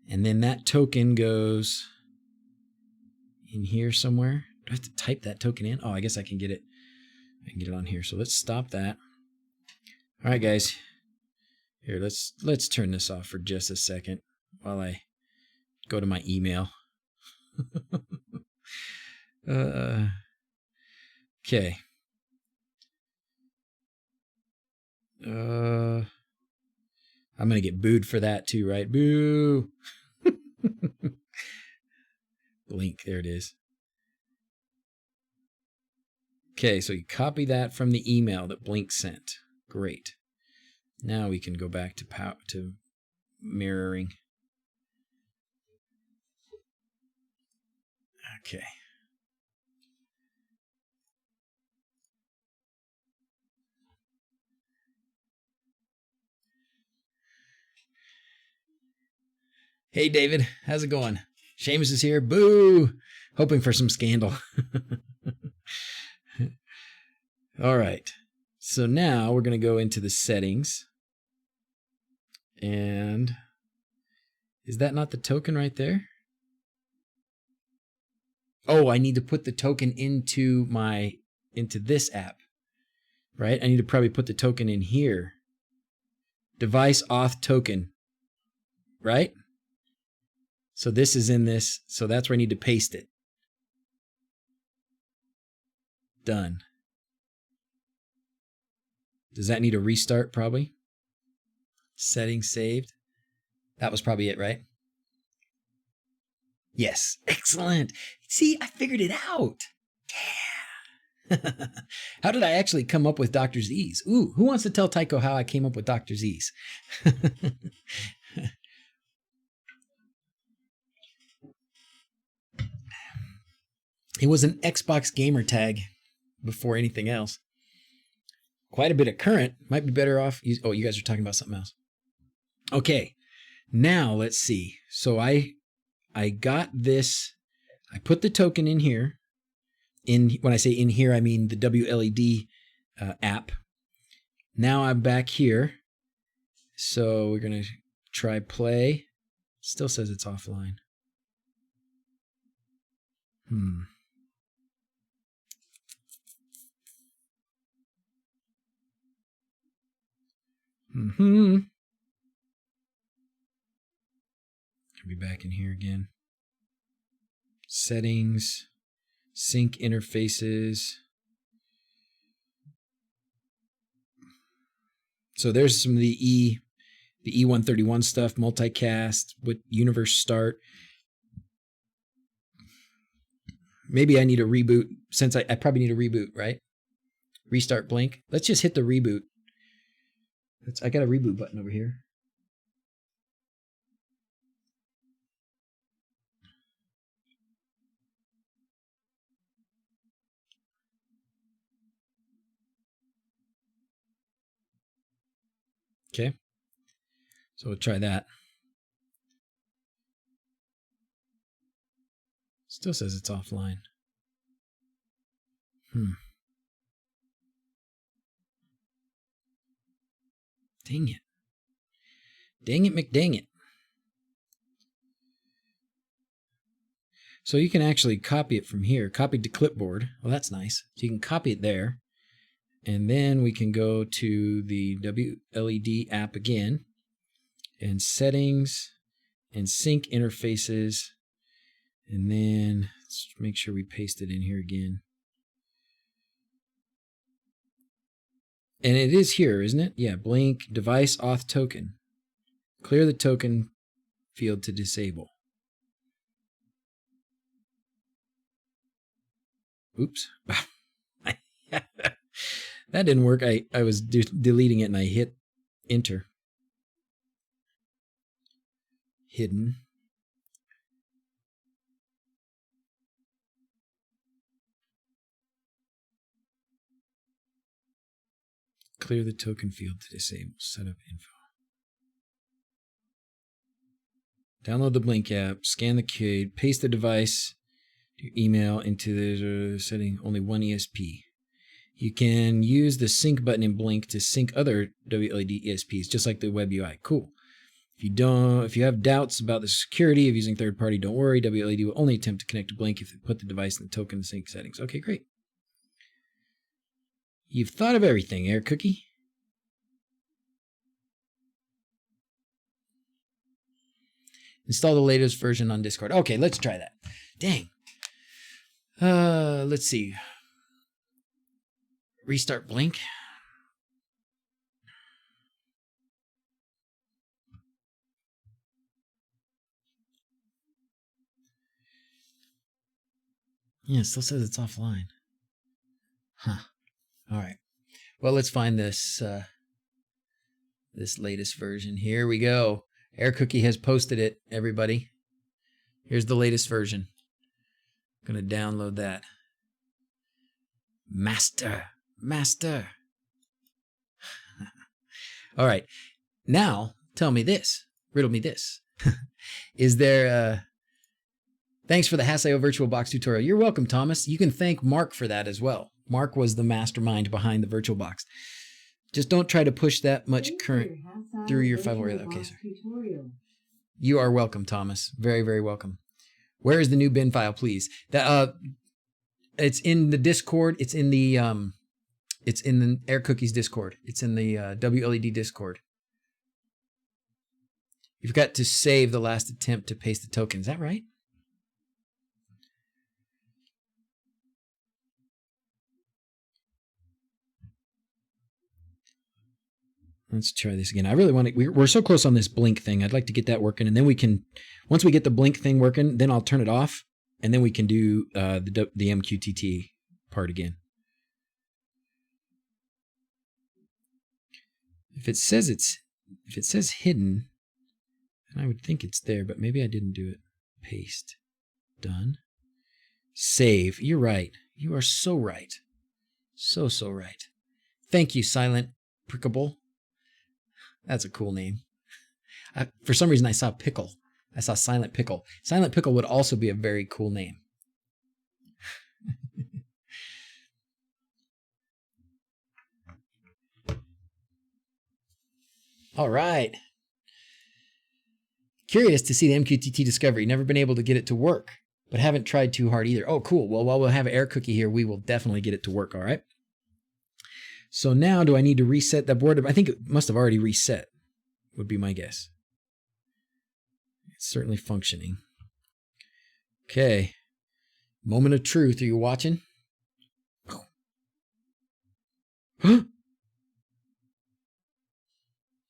And then that token goes in here somewhere. Do I have to type that token in? Oh, I guess I can get it. I can get it on here. So let's stop that. All right, guys. Here, let's turn this off for just a second while I go to my email. Okay. I'm gonna get booed for that too, right? Boo! Blynk, there it is. Okay, so you copy that from the email that Blynk sent. Great. Now we can go back to mirroring. Okay. Hey, David. How's it going? Seamus is here. Boo! Hoping for some scandal. All right. So now we're going to go into the settings. And is that not the token right there? Oh, I need to put the token into this app, right? I need to probably put the token in here. Device auth token, right? So this is in this. So that's where I need to paste it. Done. Does that need a restart probably? Settings saved. That was probably it, right? Yes. Excellent. See, I figured it out. Yeah. How did I actually come up with DrZzs? Ooh, who wants to tell Tycho how I came up with DrZzs? It was an Xbox gamer tag before anything else. Quite a bit of current. Might be better off. Oh, you guys are talking about something else. Okay. Now let's see. So I got this. I put the token in here. When I say in here, I mean the wLED app. Now I'm back here. So we're going to try play. Still says it's offline. I'll be back in here again. Settings, sync interfaces. So there's some of the E131 stuff, multicast, with universe start. Maybe I need a reboot, since I probably need a reboot, right? Restart Blynk. Let's just hit the reboot. I got a reboot button over here. Okay. So we'll try that. Still says it's offline. Dang it. Dang it, McDang it. So you can actually copy it from here. Copied to clipboard. Well, that's nice. So you can copy it there. And then we can go to the wLED app again, and settings, and sync interfaces. And then let's make sure we paste it in here again. And it is here, isn't it? Yeah, Blynk device auth token. Clear the token field to disable. Oops. That didn't work. I was deleting it and I hit enter. Hidden. Clear the token field to disable. Setup info. Download the Blynk app. Scan the code. Paste the device. Do email into the setting. Only one ESP. You can use the sync button in Blynk to sync other wLED ESPs, just like the web UI. Cool. If you have doubts about the security of using third party, don't worry. wLED will only attempt to connect to Blynk if they put the device in the token sync settings. Okay, great. You've thought of everything, Air Cookie. Install the latest version on Discord. Okay, let's try that. Dang. Let's see. Restart Blynk. Yeah, it still says it's offline. Huh. All right. Well, let's find this this latest version. Here we go. Air Cookie has posted it, everybody. Here's the latest version. I'm going to download that. Master. All right. Now, tell me this. Riddle me this. Is there... Thanks for the Haseo VirtualBox tutorial. You're welcome, Thomas. You can thank Mark for that as well. Mark was the mastermind behind the VirtualBox. Just don't try to push that much current through your 508. Okay, sir. You are welcome, Thomas. Very, very welcome. Where is the new bin file, please? It's in the Discord. It's in the Air Cookies Discord. It's in the wLED Discord. You forgot to save the last attempt to paste the token. Is that right? Let's try this again. I really want to, we're so close on this Blynk thing. I'd like to get that working. And then we can, once we get the Blynk thing working, then I'll turn it off. And then we can do the MQTT part again. If it says hidden, then I would think it's there, but maybe I didn't do it. Paste. Done. Save. You're right. You are so right. So right. Thank you, Silent Prickable. That's a cool name. For some reason, I saw Pickle. I saw Silent Pickle. Silent Pickle would also be a very cool name. All right. Curious to see the MQTT discovery. Never been able to get it to work, but haven't tried too hard either. Oh, cool. Well, while we'll have Air Cookie here, we will definitely get it to work, all right? So now do I need to reset that board? I think it must have already reset, would be my guess. It's certainly functioning. Okay. Moment of truth. Are you watching?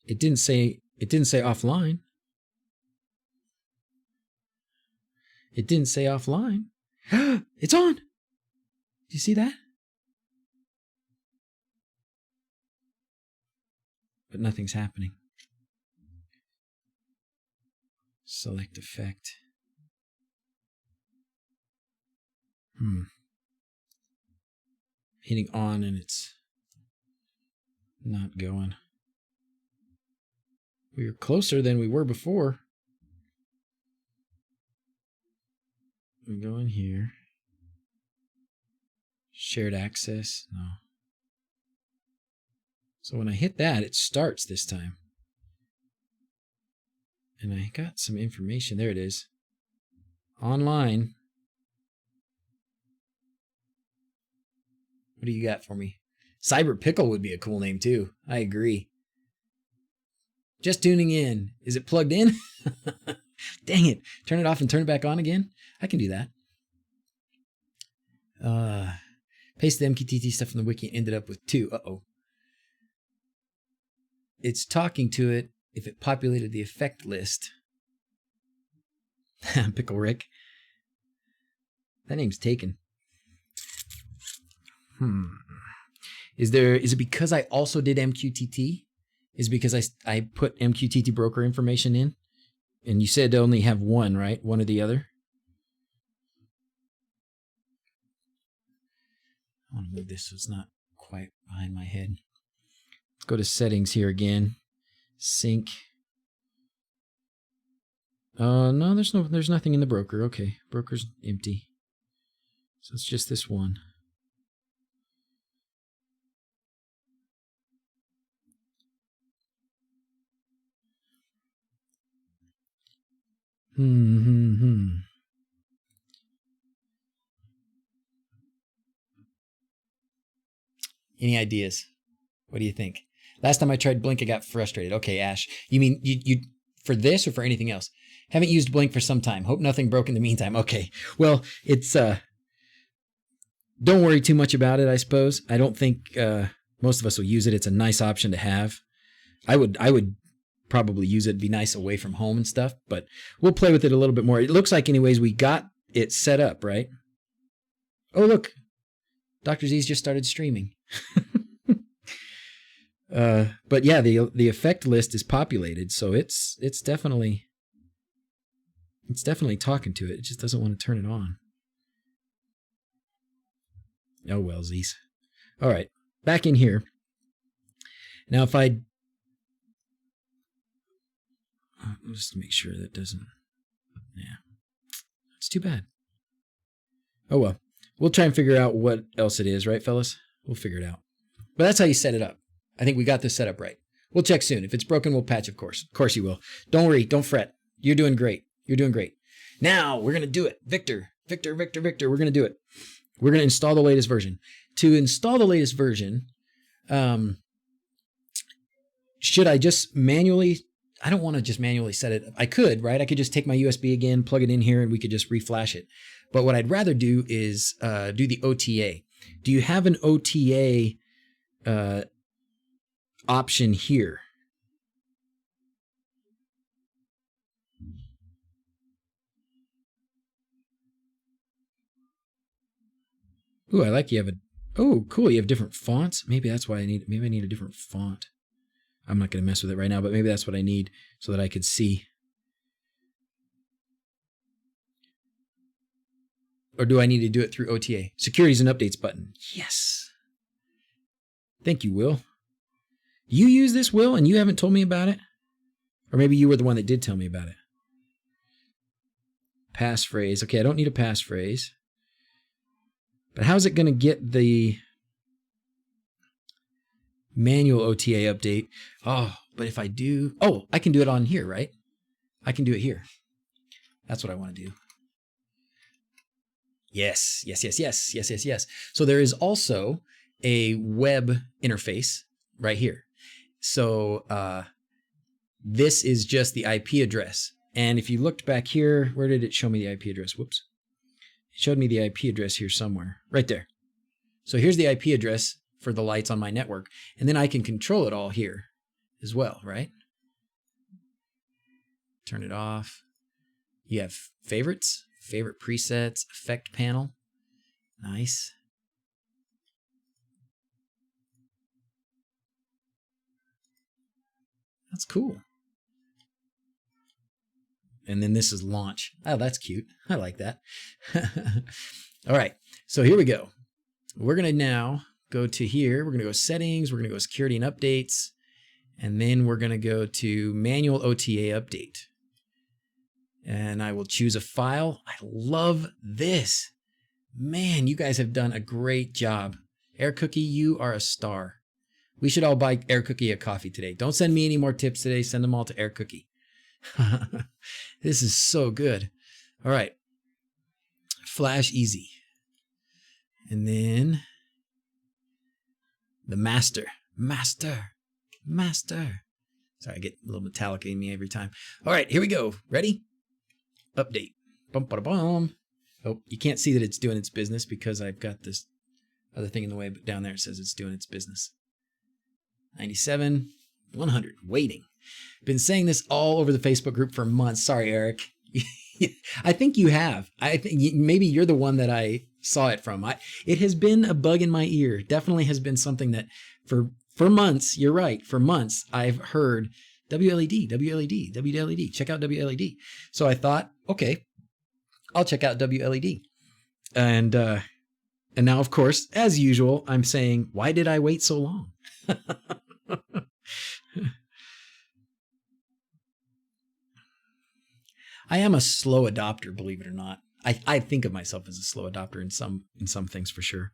It didn't say offline. It didn't say offline. It's on. Do you see that? But nothing's happening. Select effect. Hitting on and it's not going. We are closer than we were before. We go in here. Shared access. No. So when I hit that, it starts this time. And I got some information. There it is. Online. What do you got for me? Cyber Pickle would be a cool name too. I agree. Just tuning in. Is it plugged in? Dang it. Turn it off and turn it back on again? I can do that. Paste the MQTT stuff from the wiki and ended up with 2. Uh-oh. It's talking to it if it populated the effect list. Pickle Rick. That name's taken. Is it because I also did MQTT? Is it because I put MQTT broker information in? And you said to only have one, right? One or the other? I want to move this so it's not quite behind my head. Let's go to settings here again. Sync. No, there's nothing in the broker. Okay, broker's empty. So it's just this one. Any ideas? What do you think? Last time I tried Blynk, I got frustrated. Okay, Ash. You mean you for this or for anything else? Haven't used Blynk for some time. Hope nothing broke in the meantime. Okay. Well, it's don't worry too much about it, I suppose. I don't think most of us will use it. It's a nice option to have. I would probably use it. It'd be nice away from home and stuff, but we'll play with it a little bit more. It looks like anyways we got it set up, right? Oh, look. DrZzs just started streaming. But yeah, the effect list is populated, so it's definitely talking to it. It just doesn't want to turn it on. Oh well, Z's. All right, back in here. Now if I just to make sure that doesn't, yeah, it's too bad. Oh well, we'll try and figure out what else it is, right, fellas? We'll figure it out. But that's how you set it up. I think we got this set up right. We'll check soon. If it's broken, we'll patch, of course. Of course you will. Don't worry. Don't fret. You're doing great. You're doing great. Now we're going to do it. Victor. We're going to do it. We're going to install the latest version. To install the latest version, should I just manually... I don't want to just manually set it. I could, right? I could just take my USB again, plug it in here, and we could just reflash it. But what I'd rather do is do the OTA. Do you have an OTA option here? Ooh, I like you have a... Oh, cool. You have different fonts. Maybe that's why I need... Maybe I need a different font. I'm not going to mess with it right now, but maybe that's what I need so that I could see. Or do I need to do it through OTA? Securities and updates button. Yes. Thank you, Will. You use this, Will, and you haven't told me about it? Or maybe you were the one that did tell me about it. Passphrase. Okay, I don't need a passphrase. But how's it going to get the manual OTA update? Oh, but if I do... Oh, I can do it on here, right? I can do it here. That's what I want to do. Yes. So there is also a web interface right here. So this is just the IP address. And if you looked back here, where did it show me the IP address? Whoops. It showed me the IP address here somewhere. Right there. So here's the IP address for the lights on my network. And then I can control it all here as well, right? Turn it off. You have favorites, favorite presets, effect panel. Nice. That's cool. And then this is launch. Oh, that's cute. I like that. All right. So here we go. We're going to now go to here. We're going to go settings. We're going to go security and updates. And then we're going to go to manual OTA update. And I will choose a file. I love this. Man, you guys have done a great job. Air Cookie, you are a star. We should all buy Air Cookie a coffee today. Don't send me any more tips today. Send them all to Air Cookie. This is so good. All right. Flash easy. And then The master. Sorry, I get a little metallic in me every time. All right, here we go. Ready? Update. Bum, ba, bum. Oh, you can't see that it's doing its business because I've got this other thing in the way, but down there it says it's doing its business. 97, 100, waiting. Been saying this all over the Facebook group for months. Sorry, Eric. I think you have. I think maybe you're the one that I saw it from. It has been a bug in my ear. Definitely has been something that for months, you're right, for months, I've heard wLED, wLED, wLED, check out wLED. So I thought, okay, I'll check out wLED. And now, of course, as usual, I'm saying, why did I wait so long? I am a slow adopter, believe it or not. I think of myself as a slow adopter in some things for sure.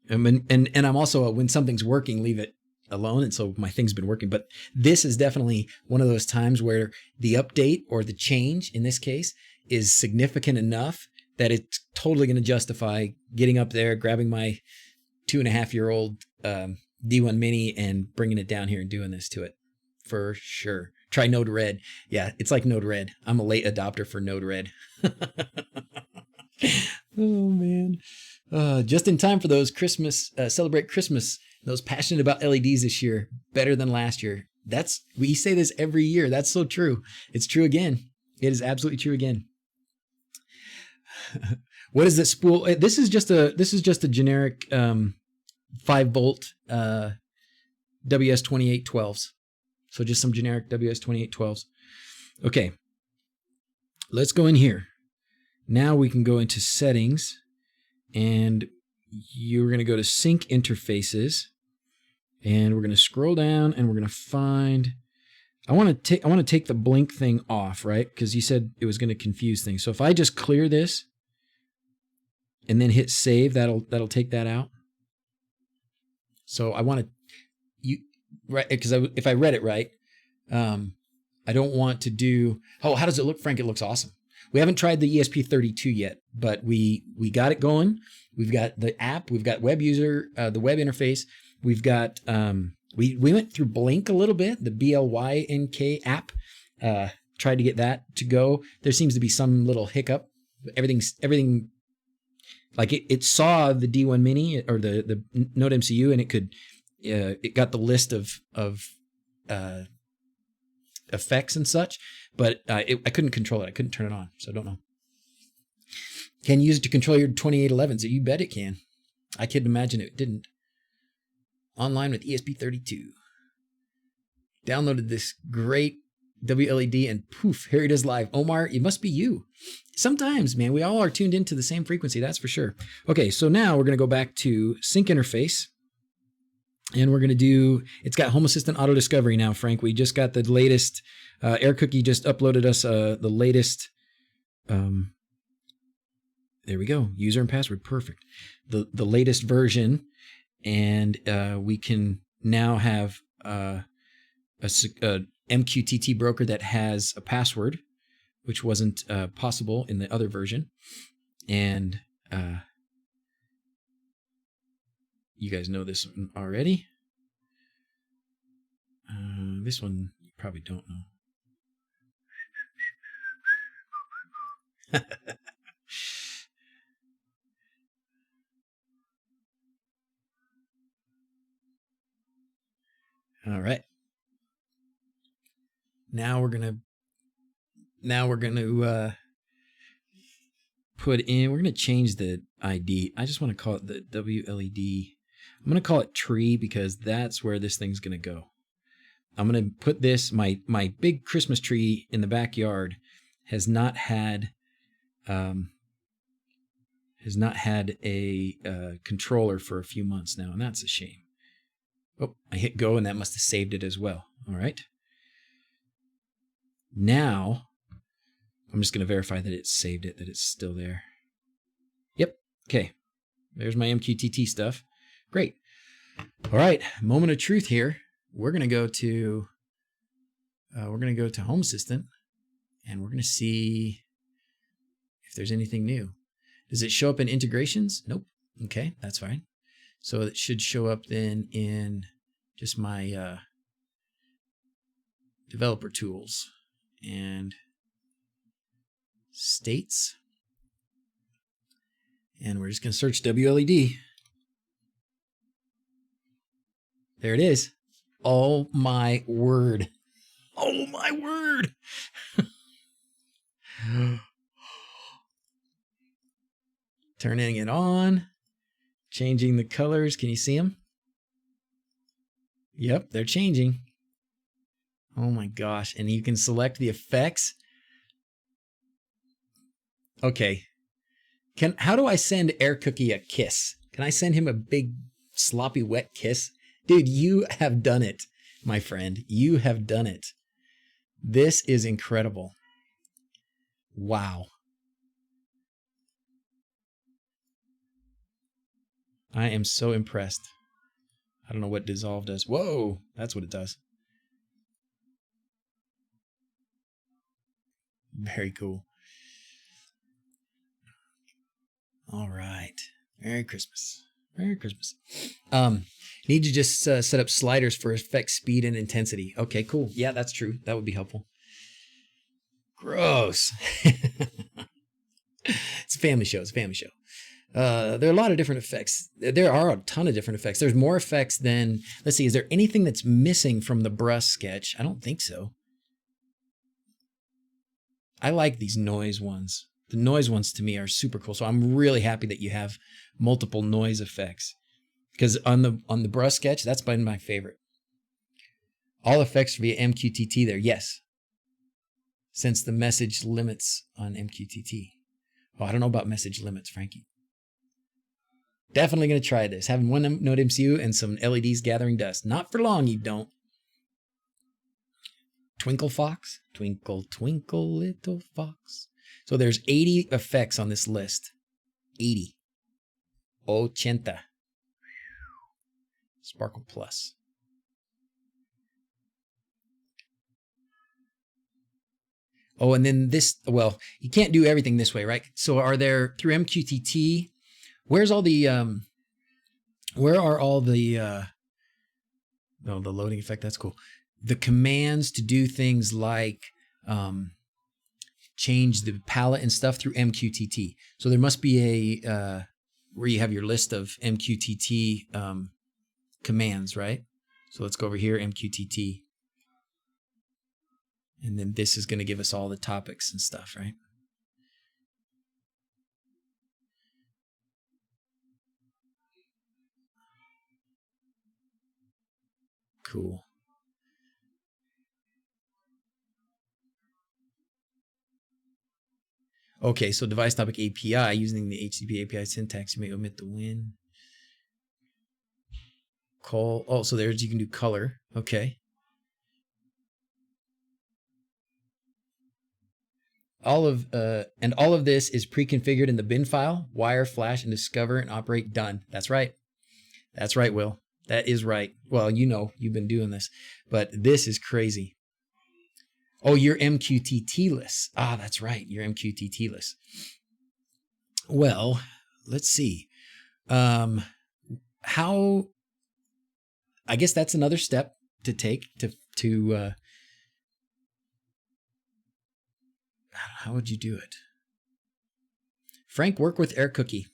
And I'm also, when something's working, leave it alone. And so my thing's been working. But this is definitely one of those times where the update or the change in this case is significant enough that it's totally going to justify getting up there, grabbing my 2.5-year-old D1 Mini and bringing it down here and doing this to it for sure. Try Node Red. Yeah, it's like Node Red. I'm a late adopter for Node Red. Oh, man. Just in time for those Christmas, celebrate Christmas. Those passionate about LEDs this year, better than last year. We say this every year. That's so true. It's true again. It is absolutely true again. What is this spool? This is just a generic 5-volt WS2812s. So just some generic WS2812s. Okay. Let's go in here. Now we can go into settings, and you're going to go to sync interfaces, and we're going to scroll down, and we're going to find. I want to take the Blynk thing off, right? Because you said it was going to confuse things. So if I just clear this, and then hit save, that'll take that out. So I want to right, because if I read it right, I don't want to do. Oh, how does it look, Frank? It looks awesome. We haven't tried the ESP32 yet, but we got it going. We've got the app. We've got web user, the web interface. We've got we went through Blynk a little bit, the BLYNK app. Tried to get that to go. There seems to be some little hiccup. Everything like it saw the D1 Mini or the Node MCU, and it got the list of effects and such, but I couldn't control it. I couldn't turn it on, so I don't know. Can you use it to control your 2811s? You bet it can. I couldn't imagine it didn't. Online with ESP32. Downloaded this great wLED and poof, here it is live. Omar, it must be you. Sometimes, man, we all are tuned into the same frequency, that's for sure. Okay, so now we're going to go back to sync interface. And we're going to do, it's got Home Assistant Auto Discovery now, Frank. We just got the latest, Air Cookie just uploaded us the latest, there we go, user and password, perfect. The latest version, and we can now have a MQTT broker that has a password, which wasn't possible in the other version. And you guys know this one already. This one you probably don't know. All right. Now we're gonna put in. We're gonna change the ID. I just want to call it the wLED. I'm going to call it tree because that's where this thing's going to go. I'm going to put this, my big Christmas tree in the backyard has not had a controller for a few months now, and that's a shame. Oh, I hit go and that must have saved it as well. All right. Now, I'm just going to verify that it saved it, that it's still there. Yep. Okay. There's my MQTT stuff. Great. All right, moment of truth here. We're going to go to Home Assistant, and we're going to see if there's anything new. Does it show up in integrations? Nope. Okay, that's fine. So it should show up then in just my developer tools and states. And we're just going to search wLED. There it is. Oh my word. Oh my word. Turning it on. Changing the colors. Can you see them? Yep, they're changing. Oh my gosh. And you can select the effects. Okay. How do I send Air Cookie a kiss? Can I send him a big sloppy wet kiss? Dude, you have done it, my friend. You have done it. This is incredible. Wow. I am so impressed. I don't know what dissolve does. Whoa, that's what it does. Very cool. All right. Merry Christmas. Merry Christmas. Need to just set up sliders for effect speed and intensity. Okay, cool. Yeah, that's true. That would be helpful. Gross. It's a family show. It's a family show. There are a lot of different effects. There are a ton of different effects. There's more effects than, let's see, is there anything that's missing from the brush sketch? I don't think so. I like these noise ones. The noise ones to me are super cool. So I'm really happy that you have multiple noise effects. Because on the brush sketch, that's been my favorite. All effects via MQTT there, yes. Since the message limits on MQTT. Oh, I don't know about message limits, Frankie. Definitely going to try this. Having one node MCU and some LEDs gathering dust. Not for long, you don't. Twinkle Fox. Twinkle, twinkle, little fox. So there's 80 effects on this list. 80. 80. Sparkle Plus. Oh, and then this, well, you can't do everything this way, right? So are there, through MQTT, where's all the, where are all the, oh, the loading effect, that's cool. The commands to do things like change the palette and stuff through MQTT. So there must be a, where you have your list of MQTT commands, right? So let's go over here, MQTT. And then this is going to give us all the topics and stuff, right? Cool. Okay, so device topic API, using the HTTP API syntax, you may omit the win. Call, oh, so there's, you can do color. Okay. All of this is pre-configured in the bin file, wire, flash, and discover and operate done. That's right. That's right, Will. That is right. Well, you know, you've been doing this, but this is crazy. Oh, your MQTT list. Ah, that's right. Your MQTT list. Well, let's see. How, I guess that's another step to take to how would you do it? Frank, work with Air Cookie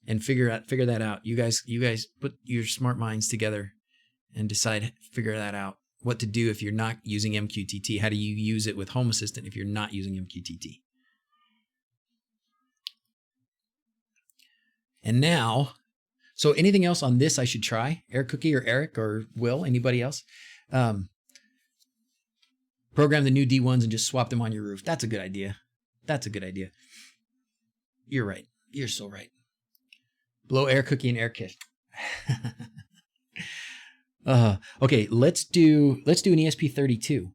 and figure that out. You guys put your smart minds together and figure that out. What to do if you're not using MQTT. How do you use it with Home Assistant if you're not using MQTT? And now, so anything else on this I should try? Air Cookie or Eric or Will, anybody else? Program the new D1s and just swap them on your roof. That's a good idea. That's a good idea. You're right. You're so right. Blow Air Cookie and Air Kiss. Okay, let's do an ESP32.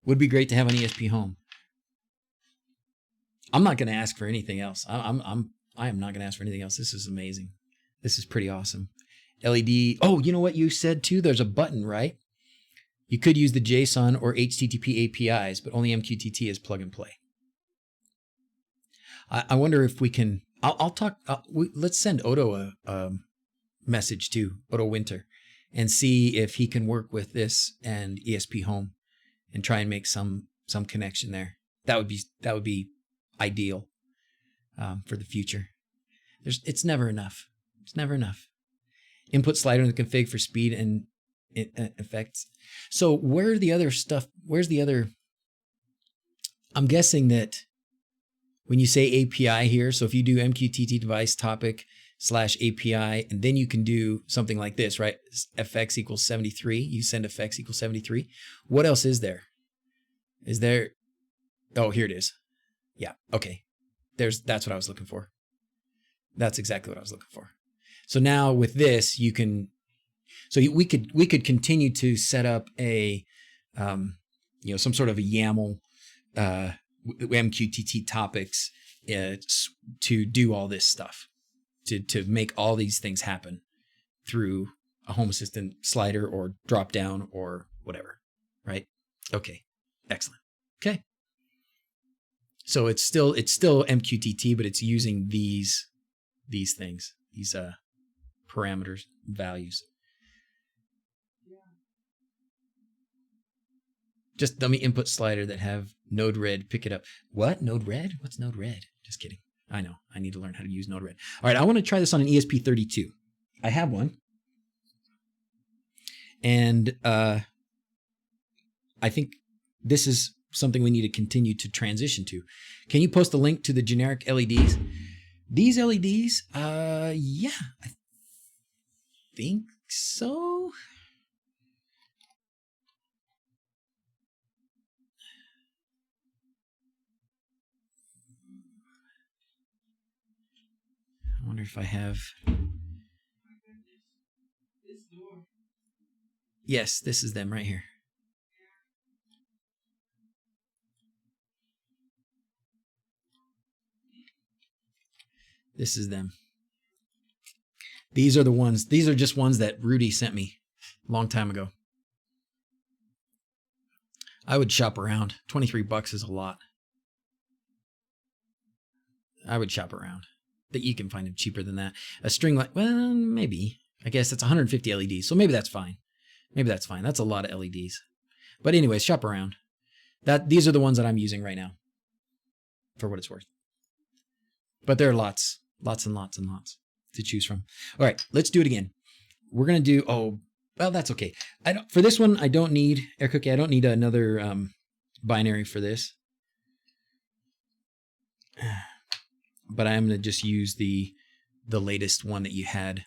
Would be great to have an ESPhome. I'm not going to ask for anything else. I am not going to ask for anything else. This is amazing. This is pretty awesome. LED. Oh, you know what you said too? There's a button, right? You could use the JSON or HTTP APIs, but only MQTT is plug and play. I wonder if we can. I'll talk. Let's send Odo message to Otto Winter and see if he can work with this and ESPhome and try and make some connection there. That would be ideal for the future. It's never enough. It's never enough. Input slider in the config for speed and effects. So where's the other stuff? Where's the other? I'm guessing that when you say API here, so if you do MQTT device topic /API, and then you can do something like this, right? FX equals 73. You send FX equals 73. What else is there? Is there? Oh, here it is. Yeah. Okay. That's what I was looking for. That's exactly what I was looking for. So now with this, you can. So we could continue to set up a, some sort of a YAML, MQTT topics to do all this stuff, to make all these things happen through a Home Assistant slider or drop down or whatever, right? Okay, excellent. Okay, so it's still MQTT, but it's using these things, these parameters, values. Just dummy input slider that have Node-RED, pick it up. What? Node-RED? What's Node-RED? Just kidding. I know. I need to learn how to use Node-RED. All right, I want to try this on an ESP32. I have one. And I think this is something we need to continue to transition to. Can you post a link to the generic LEDs? These LEDs, yeah, I think so. I wonder if I have. Yes, this is them right here. This is them. These are the ones. These are just ones that Rudy sent me a long time ago. I would shop around. $23 is a lot. I would shop around. That you can find them cheaper than that. A string light, well, maybe. I guess that's 150 LEDs, so maybe that's fine. Maybe that's fine. That's a lot of LEDs. But anyways, shop around. These are the ones that I'm using right now, for what it's worth. But there are lots and lots and lots to choose from. All right, let's do it again. We're gonna do. Oh, well, that's okay. For this one, I don't need Air Cookie. I don't need another binary for this. But I'm going to just use the latest one that you had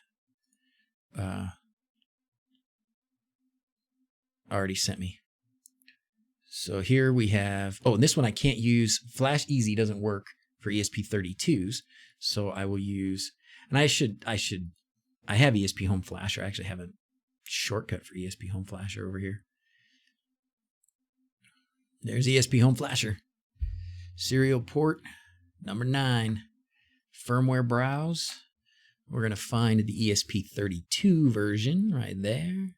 already sent me. So here we have, oh, and this one I can't use. Flash Easy doesn't work for ESP32s. So I will use, and I have ESPhome Flasher. I actually have a shortcut for ESPhome Flasher over here. There's ESPhome Flasher. Serial port number 9. Firmware browse. We're going to find the ESP32 version right there.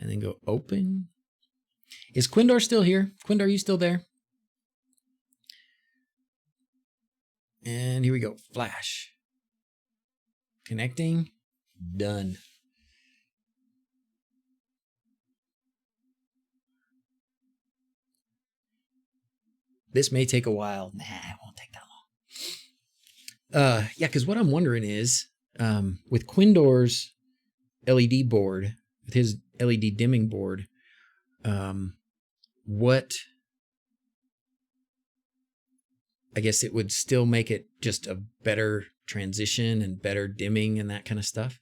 And then go open. Is Quindor still here? Quindor, are you still there? And here we go. Flash. Connecting. Done. This may take a while. Nah, it won't take that long. Yeah, because what I'm wondering is, with Quindor's LED board, with his LED dimming board, what, I guess it would still make it just a better transition and better dimming and that kind of stuff.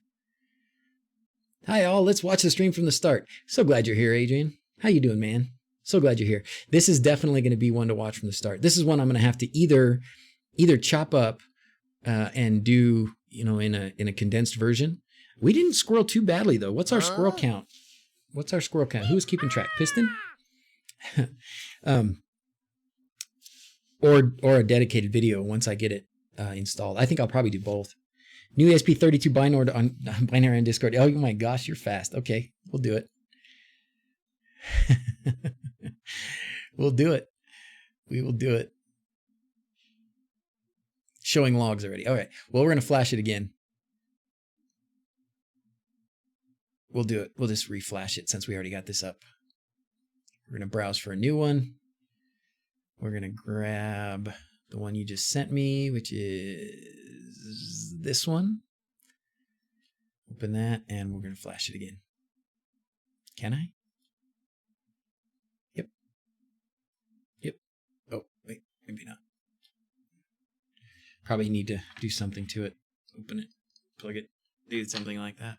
Hi all, let's watch the stream from the start. So glad you're here, Adrian. How you doing, man? So glad you're here. This is definitely going to be one to watch from the start. This is one I'm going to have to either chop up and do, in a condensed version. We didn't squirrel too badly though. What's our squirrel count? What's our squirrel count? Who's keeping track? Piston? Or a dedicated video once I get it installed. I think I'll probably do both. New ESP32 binary on Discord. Oh my gosh, you're fast. Okay, we'll do it. We'll do it. We will do it. Showing logs already. All right. Well, we're going to flash it again. we'll do it. We'll just reflash it since we already got this up. We're going to browse for a new one. We're going to grab the one you just sent me, which is this one. Open that, and we're going to flash it again. Can I? Yep. Yep. Oh, wait, maybe not. Probably need to do something to it. Open it, plug it, do something like that.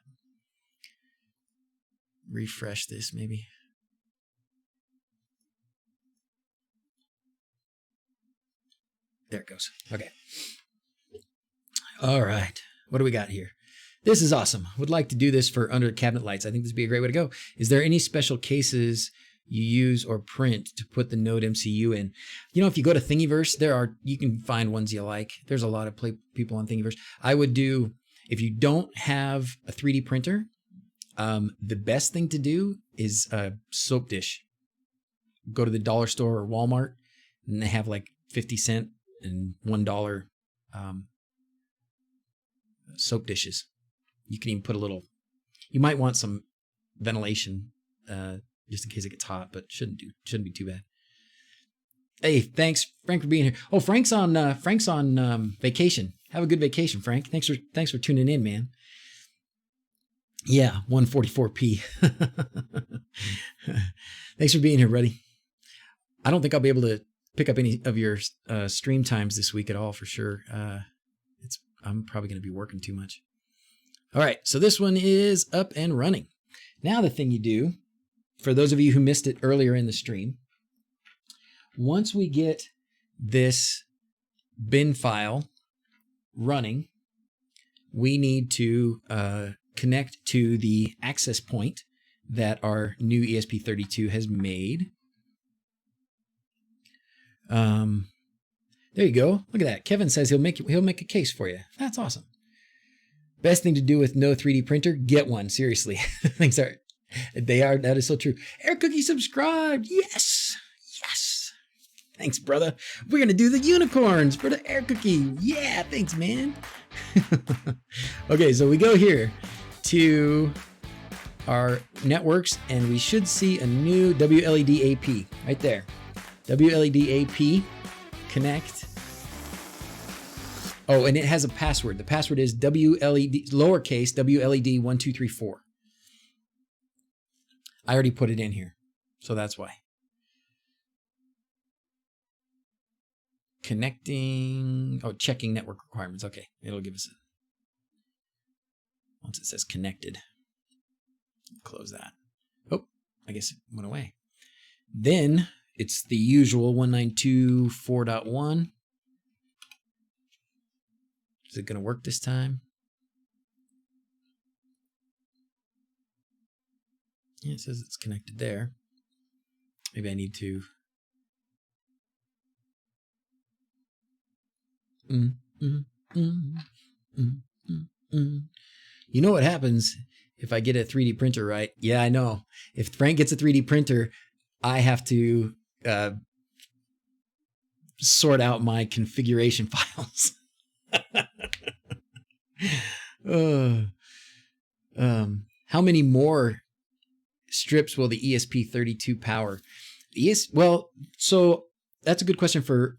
Refresh this, maybe. There it goes. Okay. All right. What do we got here? This is awesome. Would like to do this for under cabinet lights. I think this would be a great way to go. Is there any special cases you use or print to put the Node MCU in? You know, if you go to Thingiverse, you can find ones you like. There's a lot of people on Thingiverse. I would do, if you don't have a 3D printer, the best thing to do is a soap dish. Go to the dollar store or Walmart, and they have like 50-cent and $1 soap dishes. You can even put a little, you might want some ventilation just in case it gets hot, but shouldn't be too bad. Hey, thanks Frank for being here. Oh, Frank's on vacation. Have a good vacation, Frank. Thanks for tuning in, man. Yeah, 144p. Thanks for being here, buddy. I don't think I'll be able to pick up any of your stream times this week at all, for sure. I'm probably going to be working too much. All right, so this one is up and running. Now the thing you do, for those of you who missed it earlier in the stream, once we get this bin file running, we need to connect to the access point that our new ESP32 has made. There you go. Look at that. Kevin says he'll make a case for you. That's awesome. Best thing to do with no 3D printer, get one. Seriously. That is so true. Air Cookie subscribed. Yes. Yes. Thanks, brother. We're going to do the unicorns for the Air Cookie. Yeah. Thanks, man. Okay. So we go here to our networks and we should see a new wLED AP right there. wLED AP connect. Oh, and it has a password. The password is wLED, lowercase wLED 1234. I already put it in here, so that's why. Connecting, oh, checking network requirements. Okay, it'll give us a, once it says connected. Close that. Oh, I guess it went away. Then it's the usual 192.4.1. Is it going to work this time? Yeah, it says it's connected there. Maybe I need to. You know what happens if I get a 3D printer, right? Yeah, I know. If Frank gets a 3D printer, I have to sort out my configuration files. How many more strips will the ESP32 power? Well, so that's a good question for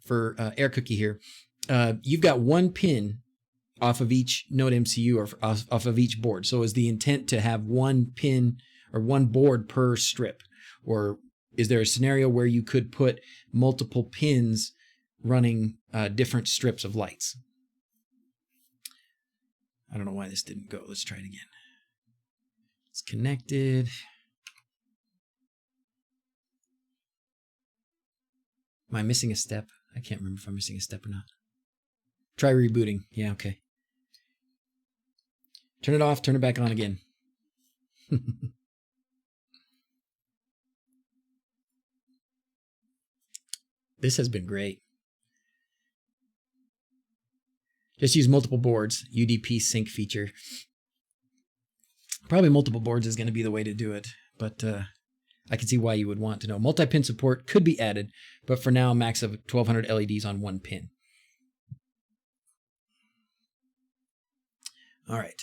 Air Cookie here. You've got one pin off of each Node MCU or off of each board. So is the intent to have one pin or one board per strip? Or is there a scenario where you could put multiple pins running different strips of lights? I don't know why this didn't go. Let's try it again. It's connected. Am I missing a step? I can't remember if I'm missing a step or not. Try rebooting. Yeah, okay. Turn it off, turn it back on again. This has been great. Just use multiple boards, UDP sync feature. Probably multiple boards is going to be the way to do it, but I can see why you would want to know. Multi-pin support could be added, but for now, a max of 1200 LEDs on one pin. All right.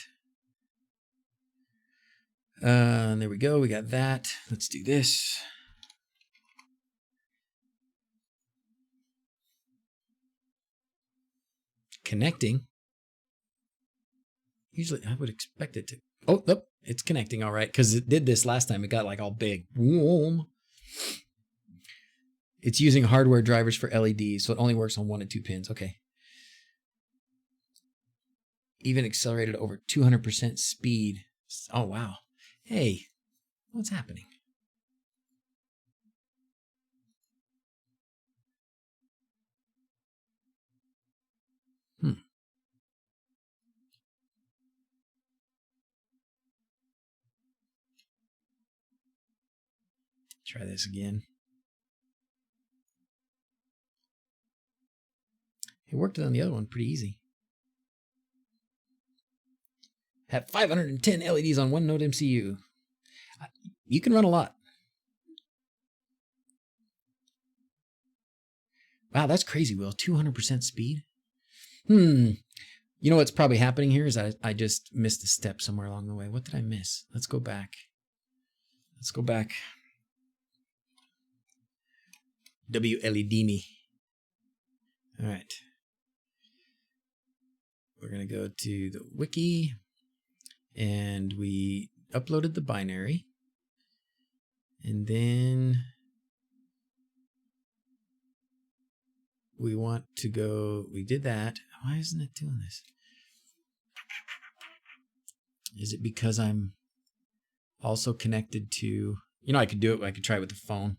There we go. We got that. Let's do this. Connecting. Usually I would expect it to. Oh, nope. It's connecting all right because it did this last time. It got like all big. Whoom. It's using hardware drivers for LEDs, so it only works on 1 and 2 pins. Okay. Even accelerated over 200% speed. Oh, wow. Hey, what's happening? Try this again. It worked on the other one pretty easy. Have 510 LEDs on one node MCU. You can run a lot. Wow, that's crazy, Will. 200% speed? You know what's probably happening here is I just missed a step somewhere along the way. What did I miss? Let's go back. Let's go back. wLED me. All right. We're going to go to the wiki, and we uploaded the binary. And then we want to go, we did that. Why isn't it doing this? Is it because I'm also connected to, you know, I could do it, I could try it with the phone.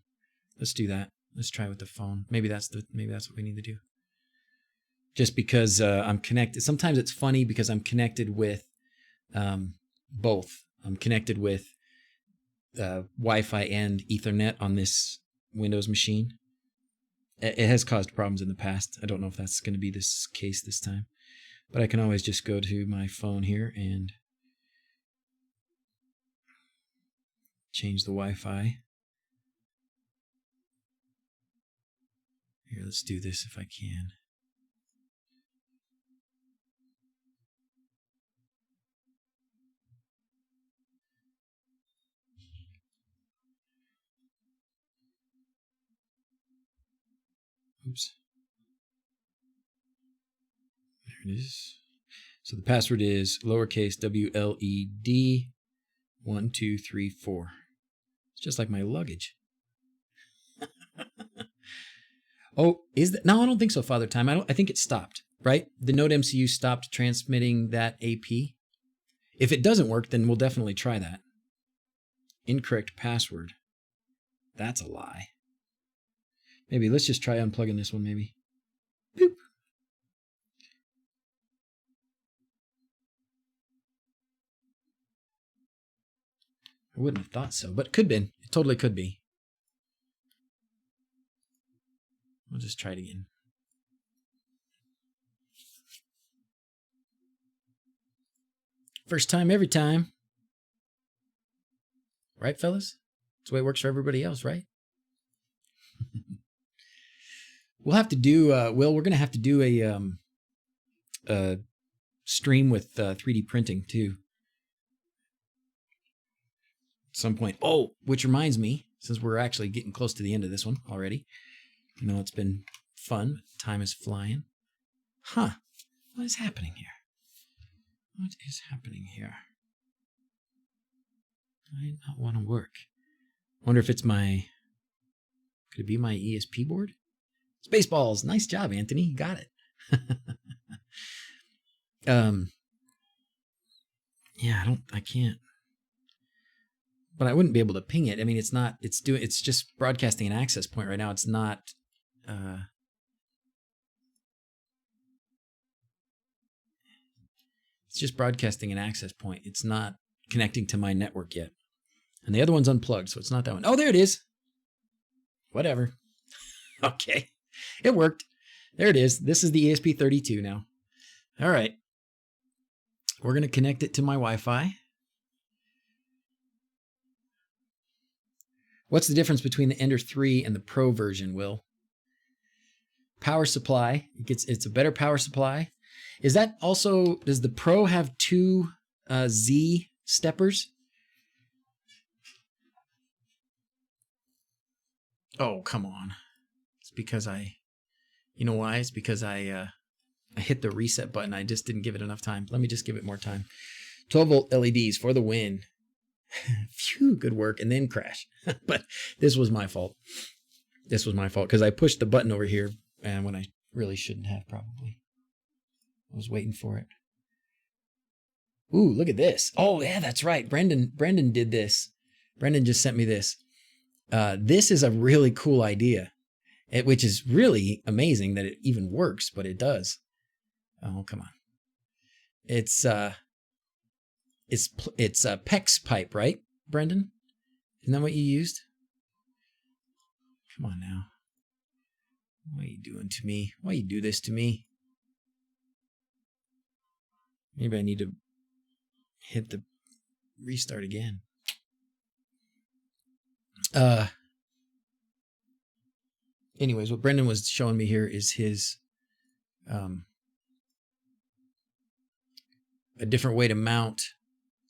Let's do that. Let's try it with the phone. Maybe that's what we need to do. Just because I'm connected. Sometimes it's funny because I'm connected with both. I'm connected with Wi-Fi and Ethernet on this Windows machine. It has caused problems in the past. I don't know if that's going to be this case this time. But I can always just go to my phone here and change the Wi-Fi. Here, let's do this if I can. Oops. There it is. So the password is lowercase wLED 1234. It's just like my luggage. Oh, is that? No, I don't think so, Father Time. I think it stopped, right? The Node MCU stopped transmitting that AP. If it doesn't work, then we'll definitely try that. Incorrect password. That's a lie. Maybe let's just try unplugging this one, maybe. Boop. I wouldn't have thought so, but could be. It totally could be. We'll just try it again. First time, every time. Right, fellas? That's the way it works for everybody else, right? We'll have to do, Will, we're going to have to do a stream with 3D printing, too. At some point. Oh, which reminds me, since we're actually getting close to the end of this one already, you know, it's been fun. Time is flying. Huh. What is happening here? What is happening here? I do not want to work. Wonder if it's my... Could it be my ESP board? Spaceballs. Nice job, Anthony. You got it. Yeah, I can't. But I wouldn't be able to ping it. I mean, it's just broadcasting an access point right now. It's not, it's just broadcasting an access point. It's not connecting to my network yet. And the other one's unplugged, so it's not that one. Oh, there it is. Whatever. Okay. It worked. There it is. This is the ESP32 now. All right. We're going to connect it to my Wi-Fi. What's the difference between the Ender 3 and the Pro version, Will? Power supply. It's a better power supply. Is that also, does the Pro have two Z steppers? Oh, come on. It's because you know why? It's because I hit the reset button. I just didn't give it enough time. Let me just give it more time. 12 volt LEDs for the win. Phew, good work. And then crash. But this was my fault. This was my fault because I pushed the button over here and when I really shouldn't have probably. I was waiting for it. Ooh, look at this. Oh, yeah, that's right. Brendan did this. Brendan just sent me this. This is a really cool idea, which is really amazing that it even works, but it does. Oh, come on. It's a PEX pipe, right, Brendan? Isn't that what you used? Come on now. What are you doing to me? Why you do this to me? Maybe I need to hit the restart again. Anyways, what Brendan was showing me here is his a different way to mount,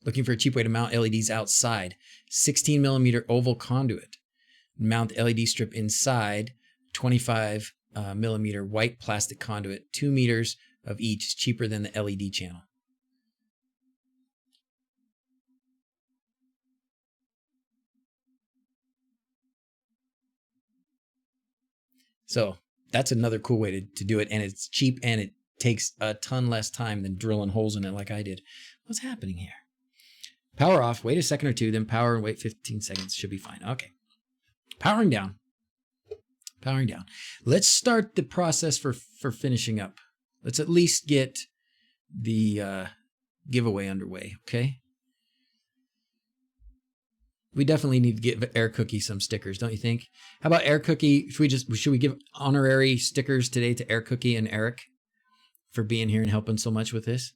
looking for a cheap way to mount LEDs outside. 16 millimeter oval conduit. Mount the LED strip inside, 25 millimeter white plastic conduit, 2 meters of each, cheaper than the LED channel. So that's another cool way to do it, and it's cheap, and it takes a ton less time than drilling holes in it like I did. What's happening here? Power off, wait a second or two, then power and wait 15 seconds. Should be fine. Okay. Powering down. Powering down. Let's start the process for finishing up. Let's at least get the giveaway underway, okay? We definitely need to give Air Cookie some stickers, don't you think? How about Air Cookie? Should we give honorary stickers today to Air Cookie and Eric for being here and helping so much with this?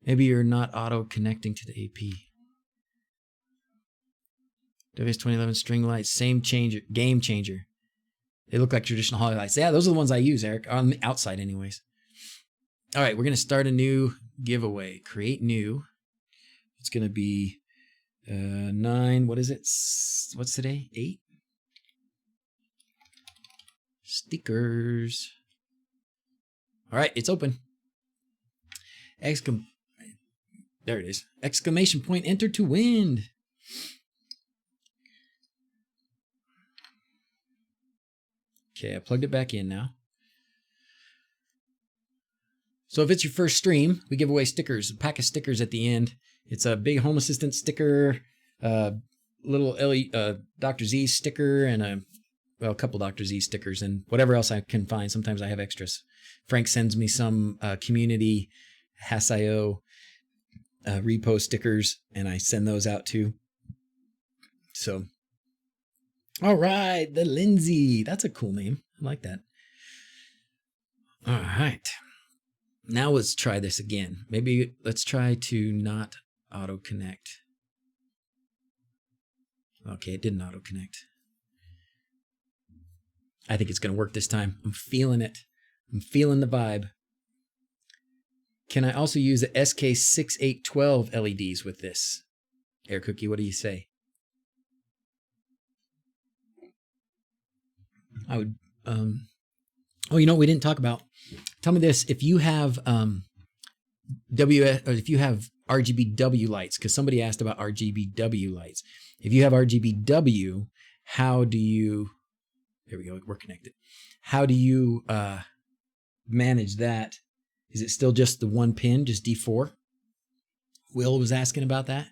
Maybe you're not auto connecting to the AP. WS 2011 string lights, same changer, game changer. They look like traditional Holly lights. Yeah, those are the ones I use, Eric, on the outside anyways. All right, we're going to start a new giveaway. Create new. It's going to be 9, what is it? What's today? 8? Stickers. All right, it's open. There it is. Exclamation point, enter to win. Okay, I plugged it back in now. So if it's your first stream, we give away stickers, a pack of stickers at the end. It's a big Home Assistant sticker, little DrZzs sticker, and a couple DrZzs stickers, and whatever else I can find. Sometimes I have extras. Frank sends me some community Hasio repo stickers, and I send those out too. So, all right, the Lindsay. That's a cool name. I like that. All right. Now let's try this again. Maybe let's try to not auto connect. Okay, it didn't auto connect. I think it's going to work this time. I'm feeling it. I'm feeling the vibe. Can I also use the SK6812 LEDs with this? Air Cookie, what do you say? I would, oh, you know what we didn't talk about? Tell me this, if you have if you have RGBW lights, because somebody asked about RGBW lights. If you have RGBW, how do you, there we go, we're connected. How do you manage that? Is it still just the one pin, just D4? Will was asking about that.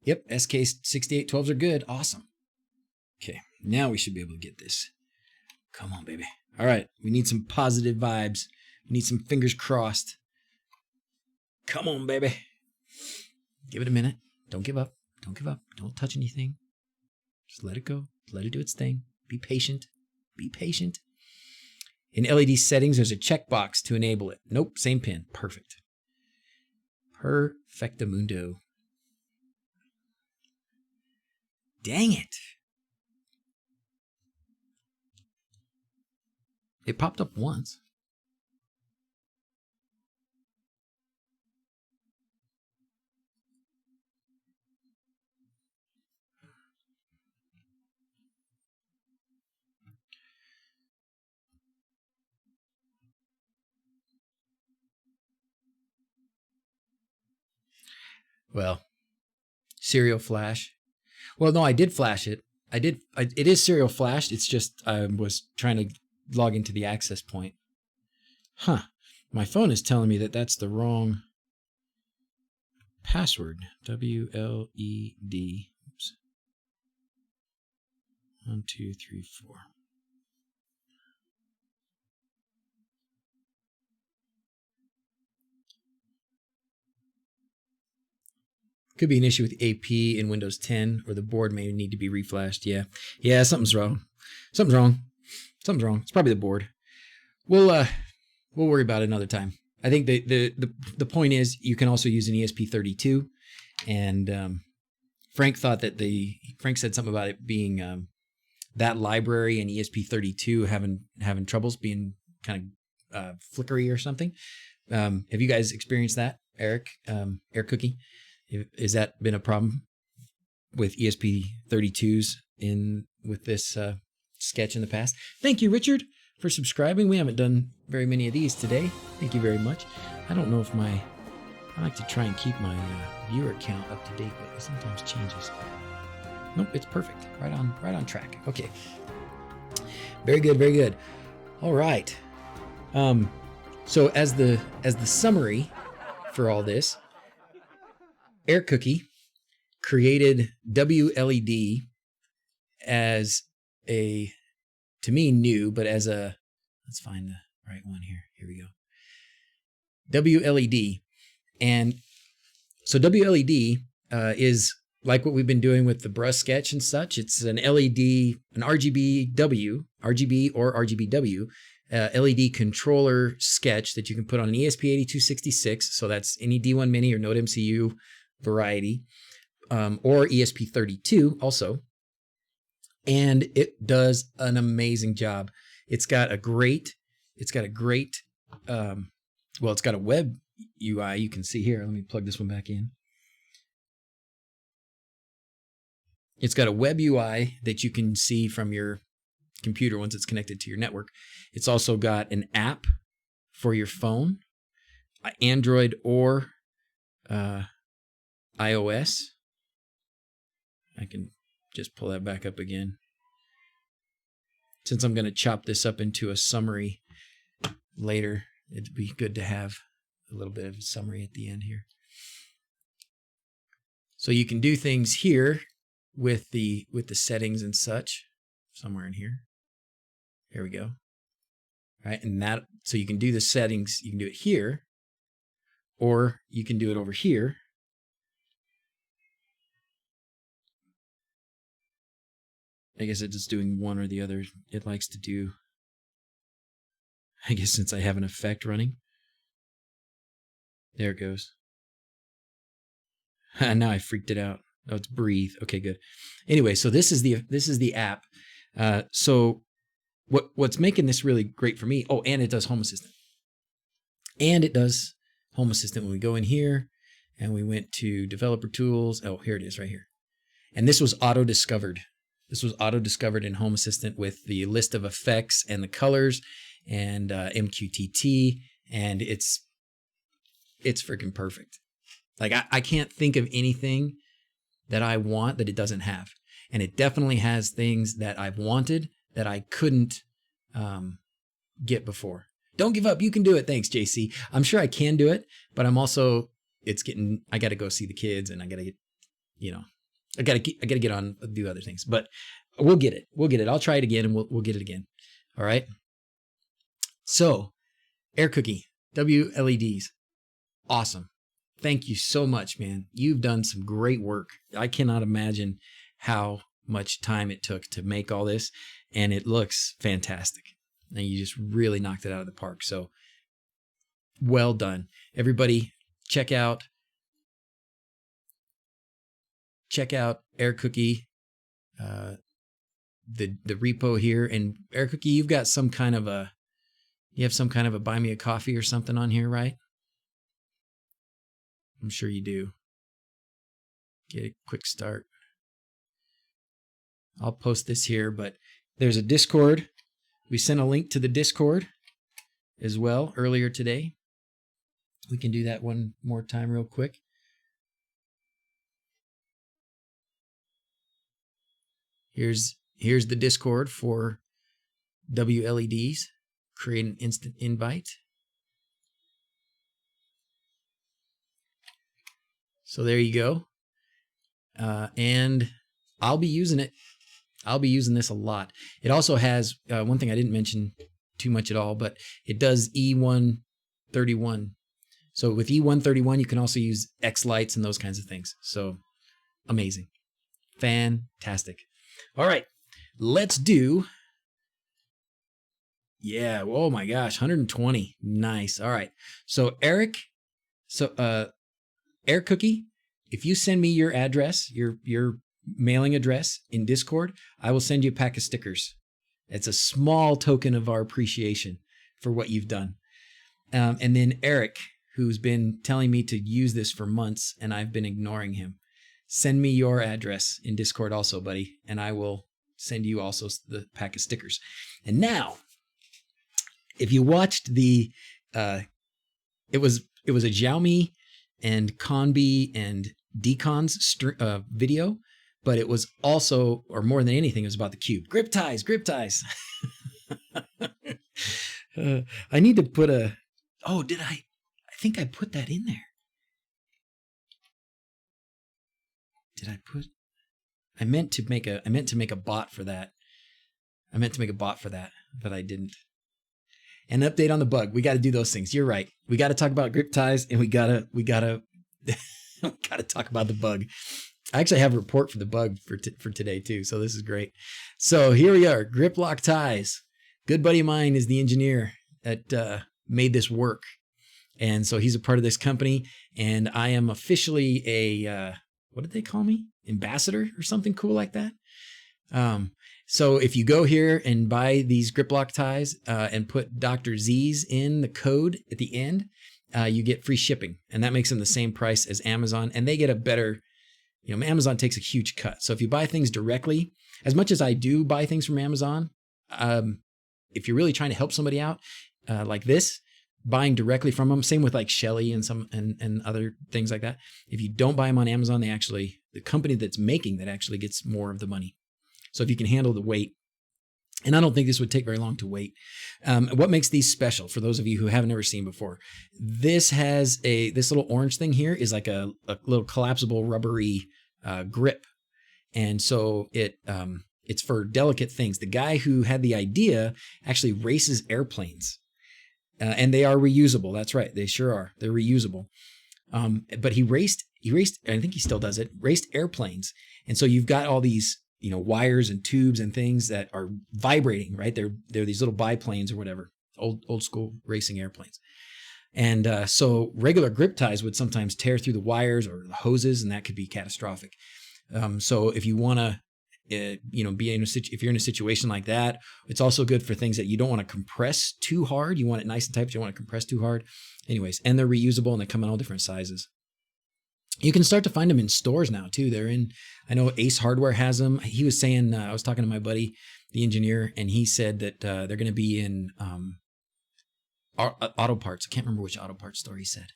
Yep, SK6812s are good. Awesome. Okay, now we should be able to get this. Come on, baby. All right, we need some positive vibes. We need some fingers crossed. Come on, baby. Give it a minute. Don't give up. Don't give up. Don't touch anything. Just let it go. Let it do its thing. Be patient. Be patient. In LED settings, there's a checkbox to enable it. Nope, same pin. Perfect. Perfectamundo. Dang it. It popped up once. Well, serial flash. Well, no, I did flash it. It is serial flashed. It's just I was trying to log into the access point. Huh. My phone is telling me that that's the wrong password. wLED. Oops. 1, 2, 3, 4. Could be an issue with AP in Windows 10, or the board may need to be reflashed. Yeah, something's wrong. Something's wrong. It's probably the board. We'll worry about it another time. I think the point is you can also use an ESP32, and Frank said something about it being that library and ESP32 having troubles being kind of flickery or something. Have you guys experienced that, Eric, Air Cookie? Has that been a problem with ESP32s with this sketch in the past? Thank you, Richard, for subscribing. We haven't done very many of these today. Thank you very much. I don't know if I like to try and keep my viewer count up to date, but it sometimes changes. Nope, it's perfect. Right on track. Okay. Very good. All right. So as the summary for all this, Air Cookie created wLED as a, to me, new, but as a, let's find the right one here. Here we go. wLED. And so wLED is like what we've been doing with the brush sketch and such. It's an LED, an RGB or RGBW LED controller sketch that you can put on an ESP8266. So that's any D1 Mini or Node MCU variety, or ESP32 also. And it does an amazing job. It's got a great, it's got a web UI you can see here. Let me plug this one back in. It's got a web UI that you can see from your computer once it's connected to your network. It's also got an app for your phone, Android or iOS. I can just pull that back up again. Since I'm going to chop this up into a summary later, it'd be good to have a little bit of a summary at the end here. So you can do things here with the settings and such, somewhere in here. Here we go. Right, and that, so you can do the settings, you can do it here, or you can do it over here. I guess it's just doing one or the other. It likes to do, I guess since I have an effect running. There it goes. Now I freaked it out. Oh, it's breathe. Okay, good. Anyway, so this is the app. So what's making this really great for me? Oh, and it does Home Assistant. And it does Home Assistant when we go in here and we went to Developer Tools. Oh, here it is right here. And this was auto-discovered. This was auto-discovered in Home Assistant with the list of effects and the colors and MQTT, and it's freaking perfect. Like I can't think of anything that I want that it doesn't have, and it definitely has things that I've wanted that I couldn't get before. Don't give up. You can do it. Thanks, JC. I'm sure I can do it, but I'm also, I got to go see the kids, and I got to get, I got to get on, do other things, but we'll get it. I'll try it again and we'll get it again. All right. So Air Cookie, wLEDs. Awesome. Thank you so much, man. You've done some great work. I cannot imagine how much time it took to make all this, and it looks fantastic. And you just really knocked it out of the park. So well done. Everybody check out Air Cookie, the repo here. And Air Cookie, you have some kind of a buy me a coffee or something on here, right? I'm sure you do. Get a quick start. I'll post this here, but there's a Discord. We sent a link to the Discord as well earlier today. We can do that one more time real quick. Here's the Discord for wLEDs. Create an instant invite. So there you go. And I'll be using it. I'll be using this a lot. It also has one thing I didn't mention too much at all, but it does E131. So with E131, you can also use X lights and those kinds of things. So amazing. Fantastic. All right, let's do. Yeah. Oh my gosh. 120. Nice. All right. So Eric, Air Cookie, if you send me your address, your mailing address in Discord, I will send you a pack of stickers. It's a small token of our appreciation for what you've done. And then Eric, who's been telling me to use this for months and I've been ignoring him, send me your address in Discord also, buddy, and I will send you also the pack of stickers. And now, if you watched the, it was a Xiaomi and Conbi and Decon's video, but it was also, or more than anything, it was about the Cube. Grip ties. I need to put a, oh, did I think I put that in there. Did I put, I meant to make a bot for that. But I didn't. An update on the bug. We got to do those things. You're right. We got to talk about grip ties, and we gotta talk about the bug. I actually have a report for the bug for today too, so this is great. So here we are, grip lock ties. Good buddy of mine is the engineer that made this work, and so he's a part of this company. And I am officially a what did they call me? Ambassador or something cool like that. So if you go here and buy these grip lock ties and put DrZzs in the code at the end, you get free shipping, and that makes them the same price as Amazon, and they get a better, Amazon takes a huge cut. So if you buy things directly, as much as I do buy things from Amazon, if you're really trying to help somebody out like this, buying directly from them, same with like Shelly and some and other things like that. If you don't buy them on Amazon, the company that's making that actually gets more of the money. So if you can handle the weight, and I don't think this would take very long to weight. What makes these special for those of you who haven't ever seen before? This has this little orange thing here is like a little collapsible rubbery grip, and so it's for delicate things. The guy who had the idea actually races airplanes, and they are reusable. That's right, they sure are. They're reusable. But he raced. I think he still does it. Raced airplanes, and so you've got all these, wires and tubes and things that are vibrating, right? They're these little biplanes or whatever, old school racing airplanes. And so regular grip ties would sometimes tear through the wires or the hoses, and that could be catastrophic. So if you want to, if you're in a situation like that, it's also good for things that you don't want to compress too hard. You want it nice and tight, but you don't want to compress too hard. Anyways, and they're reusable, and they come in all different sizes. You can start to find them in stores now too. I know Ace Hardware has them. He was saying, I was talking to my buddy, the engineer, and he said that they're going to be in auto parts. I can't remember which auto parts store he said.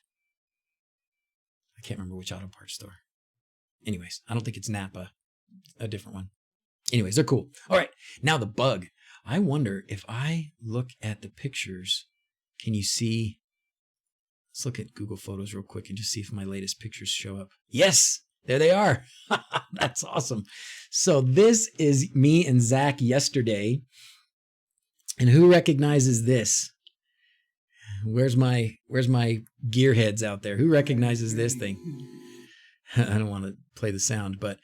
Anyways, I don't think it's Napa, a different one. Anyways, they're cool. All right, now the bug. I wonder if I look at the pictures, can you see? Let's look at Google Photos real quick and just see if my latest pictures show up. Yes, there they are. That's awesome. So this is me and Zach yesterday. And who recognizes this? Where's my gearheads out there? Who recognizes this thing? I don't want to play the sound, but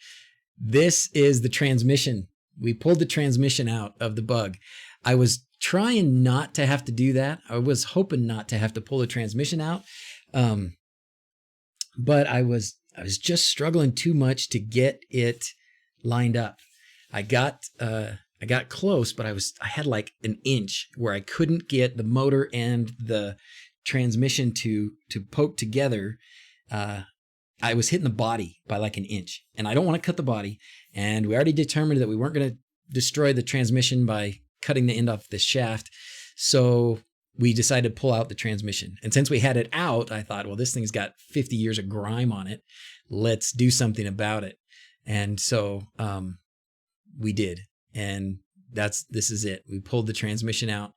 this is the transmission. We pulled the transmission out of the bug. I was trying not to have to do that. I was hoping not to have to pull the transmission out. But I was just struggling too much to get it lined up. I got close, but I had like an inch where I couldn't get the motor and the transmission to poke together. I was hitting the body by like an inch, and I don't want to cut the body. And we already determined that we weren't going to destroy the transmission by cutting the end off the shaft. So we decided to pull out the transmission. And since we had it out, I thought, well, this thing's got 50 years of grime on it. Let's do something about it. And so we did. And this is it. We pulled the transmission out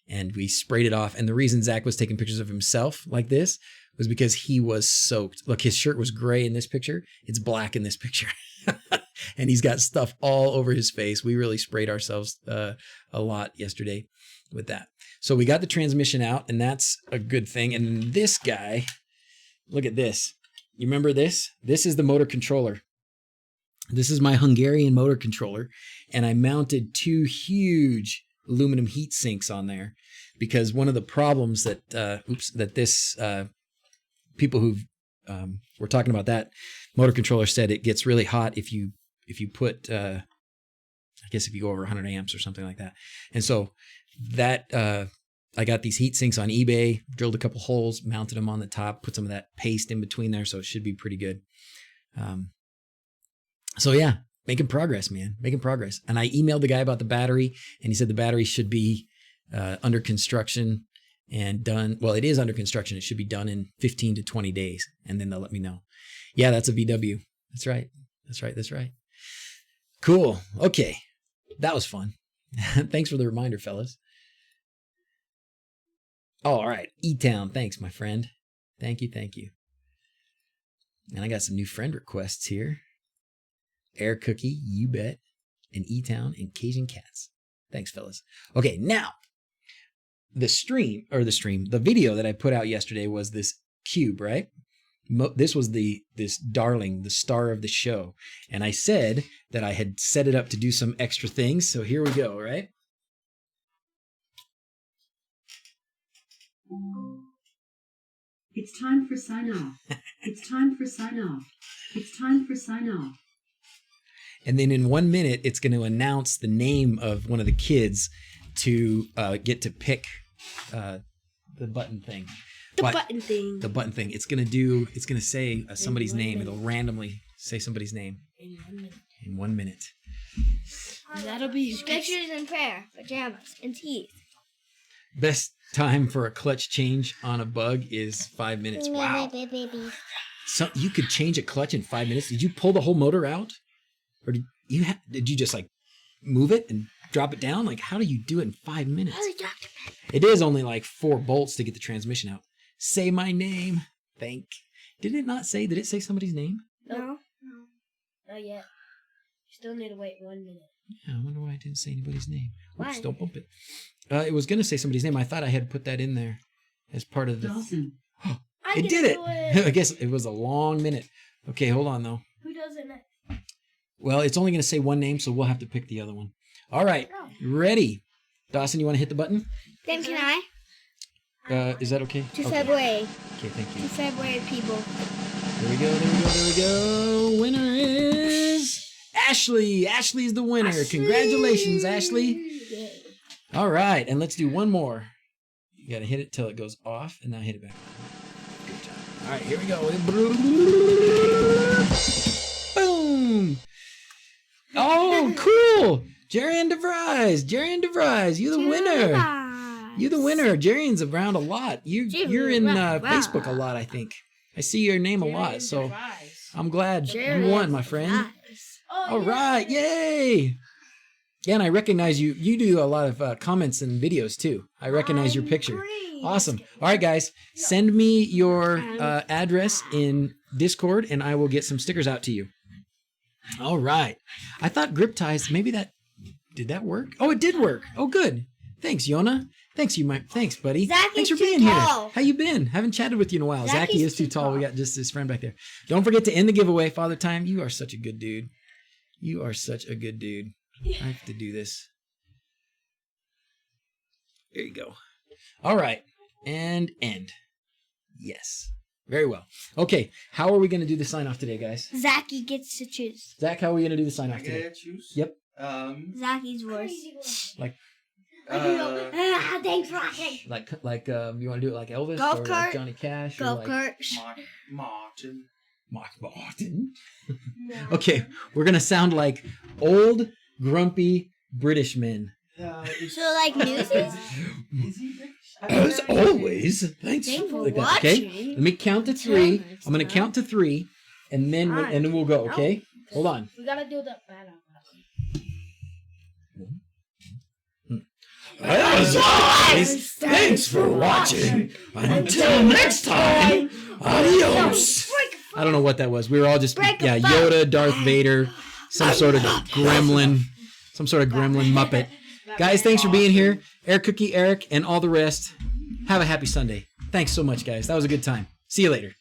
and we sprayed it off. And the reason Zach was taking pictures of himself like this was because he was soaked. Look, his shirt was gray in this picture. It's black in this picture. And he's got stuff all over his face. We really sprayed ourselves a lot yesterday with that. So we got the transmission out, and that's a good thing. And then this guy, look at this. You remember this? This is the motor controller. This is my Hungarian motor controller, and I mounted 2 huge aluminum heat sinks on there because one of the problems that people who were talking about that motor controller said it gets really hot if you put I guess if you go over 100 amps or something like that. And so that I got these heat sinks on eBay, drilled a couple holes, mounted them on the top, put some of that paste in between there, so it should be pretty good. So yeah, making progress, man, making progress. And I emailed the guy about the battery, and he said the battery should be under construction and done. Well, it is under construction. It should be done in 15 to 20 days, and then they'll let me know. Yeah, that's a VW. That's right. That's right. Cool. Okay. That was fun. Thanks for the reminder, fellas. Oh, all right. E-Town. Thanks, my friend. Thank you. And I got some new friend requests here. Air Cookie, You Bet, and E-Town, and Cajun Cats. Thanks, fellas. Okay, now, the video that I put out yesterday was this cube, right? This was this darling, the star of the show. And I said that I had set it up to do some extra things. So here we go, right? It's time for sign off. It's time for sign off. It's time for sign off. And then in 1 minute, it's going to announce the name of one of the kids to get to pick the button thing. The button thing. It's going to say somebody's name. It'll randomly say somebody's name. In 1 minute. That'll be sketches and prayer, pajamas, and teeth. Best time for a clutch change on a bug is 5 minutes. Wow. So you could change a clutch in 5 minutes. Did you pull the whole motor out? Or did you just like move it and drop it down? Like, how do you do it in 5 minutes? It is only like 4 bolts to get the transmission out. Say my name. Did it say somebody's name? No. Not yet. You still need to wait 1 minute. Yeah, I wonder why I didn't say anybody's name. Why? Oops, don't bump it. It was going to say somebody's name. I thought I had put that in there as part of the... Dawson. It did it. I guess it was a long minute. Okay, hold on, though. Who does it next? Well, it's only going to say one name, so we'll have to pick the other one. All right, ready. Dawson, you want to hit the button? Then can I? Is that okay? To February. Okay, thank you. To February, people. There we go. Winner is Ashley. Ashley's the winner. Ashley. Congratulations, Ashley. Yeah. All right, and let's do one more. You got to hit it till it goes off, and now hit it back on. Good job. All right, here we go. Boom. Oh, cool. Jerian DeVries. You're the winner. You're the winner. Jerian's around a lot. You're in Facebook a lot, I think. I see your name a lot, so I'm glad you won, my friend. All right, yay. Yeah, and I recognize you. You do a lot of comments and videos, too. I recognize your picture. Awesome. All right, guys, send me your address in Discord, and I will get some stickers out to you. All right. I thought grip ties, maybe did that work? Oh, it did work. Oh, good. Thanks, Yona. Thanks, buddy. Thanks for being here. How you been? Haven't chatted with you in a while. Zachy is too tall. We got just his friend back there. Don't forget to end the giveaway, Father Time. You are such a good dude. I have to do this. There you go. All right. And end. Yes. Very well. Okay. How are we going to do the sign off today, guys? Zachy gets to choose. Zach, how are we going to do the sign off today? I get to choose? Yep. Zachy's voice. Like. Thanks, Rocky. Like, you want to do it like Elvis Golf or cart. like Johnny Cash? Golf or cart. Mark Martin. Okay, we're gonna sound like old, grumpy British men. So like Newsies? Is he British? As always, thanks. Thanks for like that, watching. okay, let me count to 3. I'm gonna count to 3, and then we'll go. Okay, hold on. We gotta do the bad. As always, thanks for watching. Until next time, adios. I don't know what that was. We were all just, Yoda, Darth Vader, some sort of gremlin Muppet. Guys, thanks for being here. Air Cookie, Eric, and all the rest. Have a happy Sunday. Thanks so much, guys. That was a good time. See you later.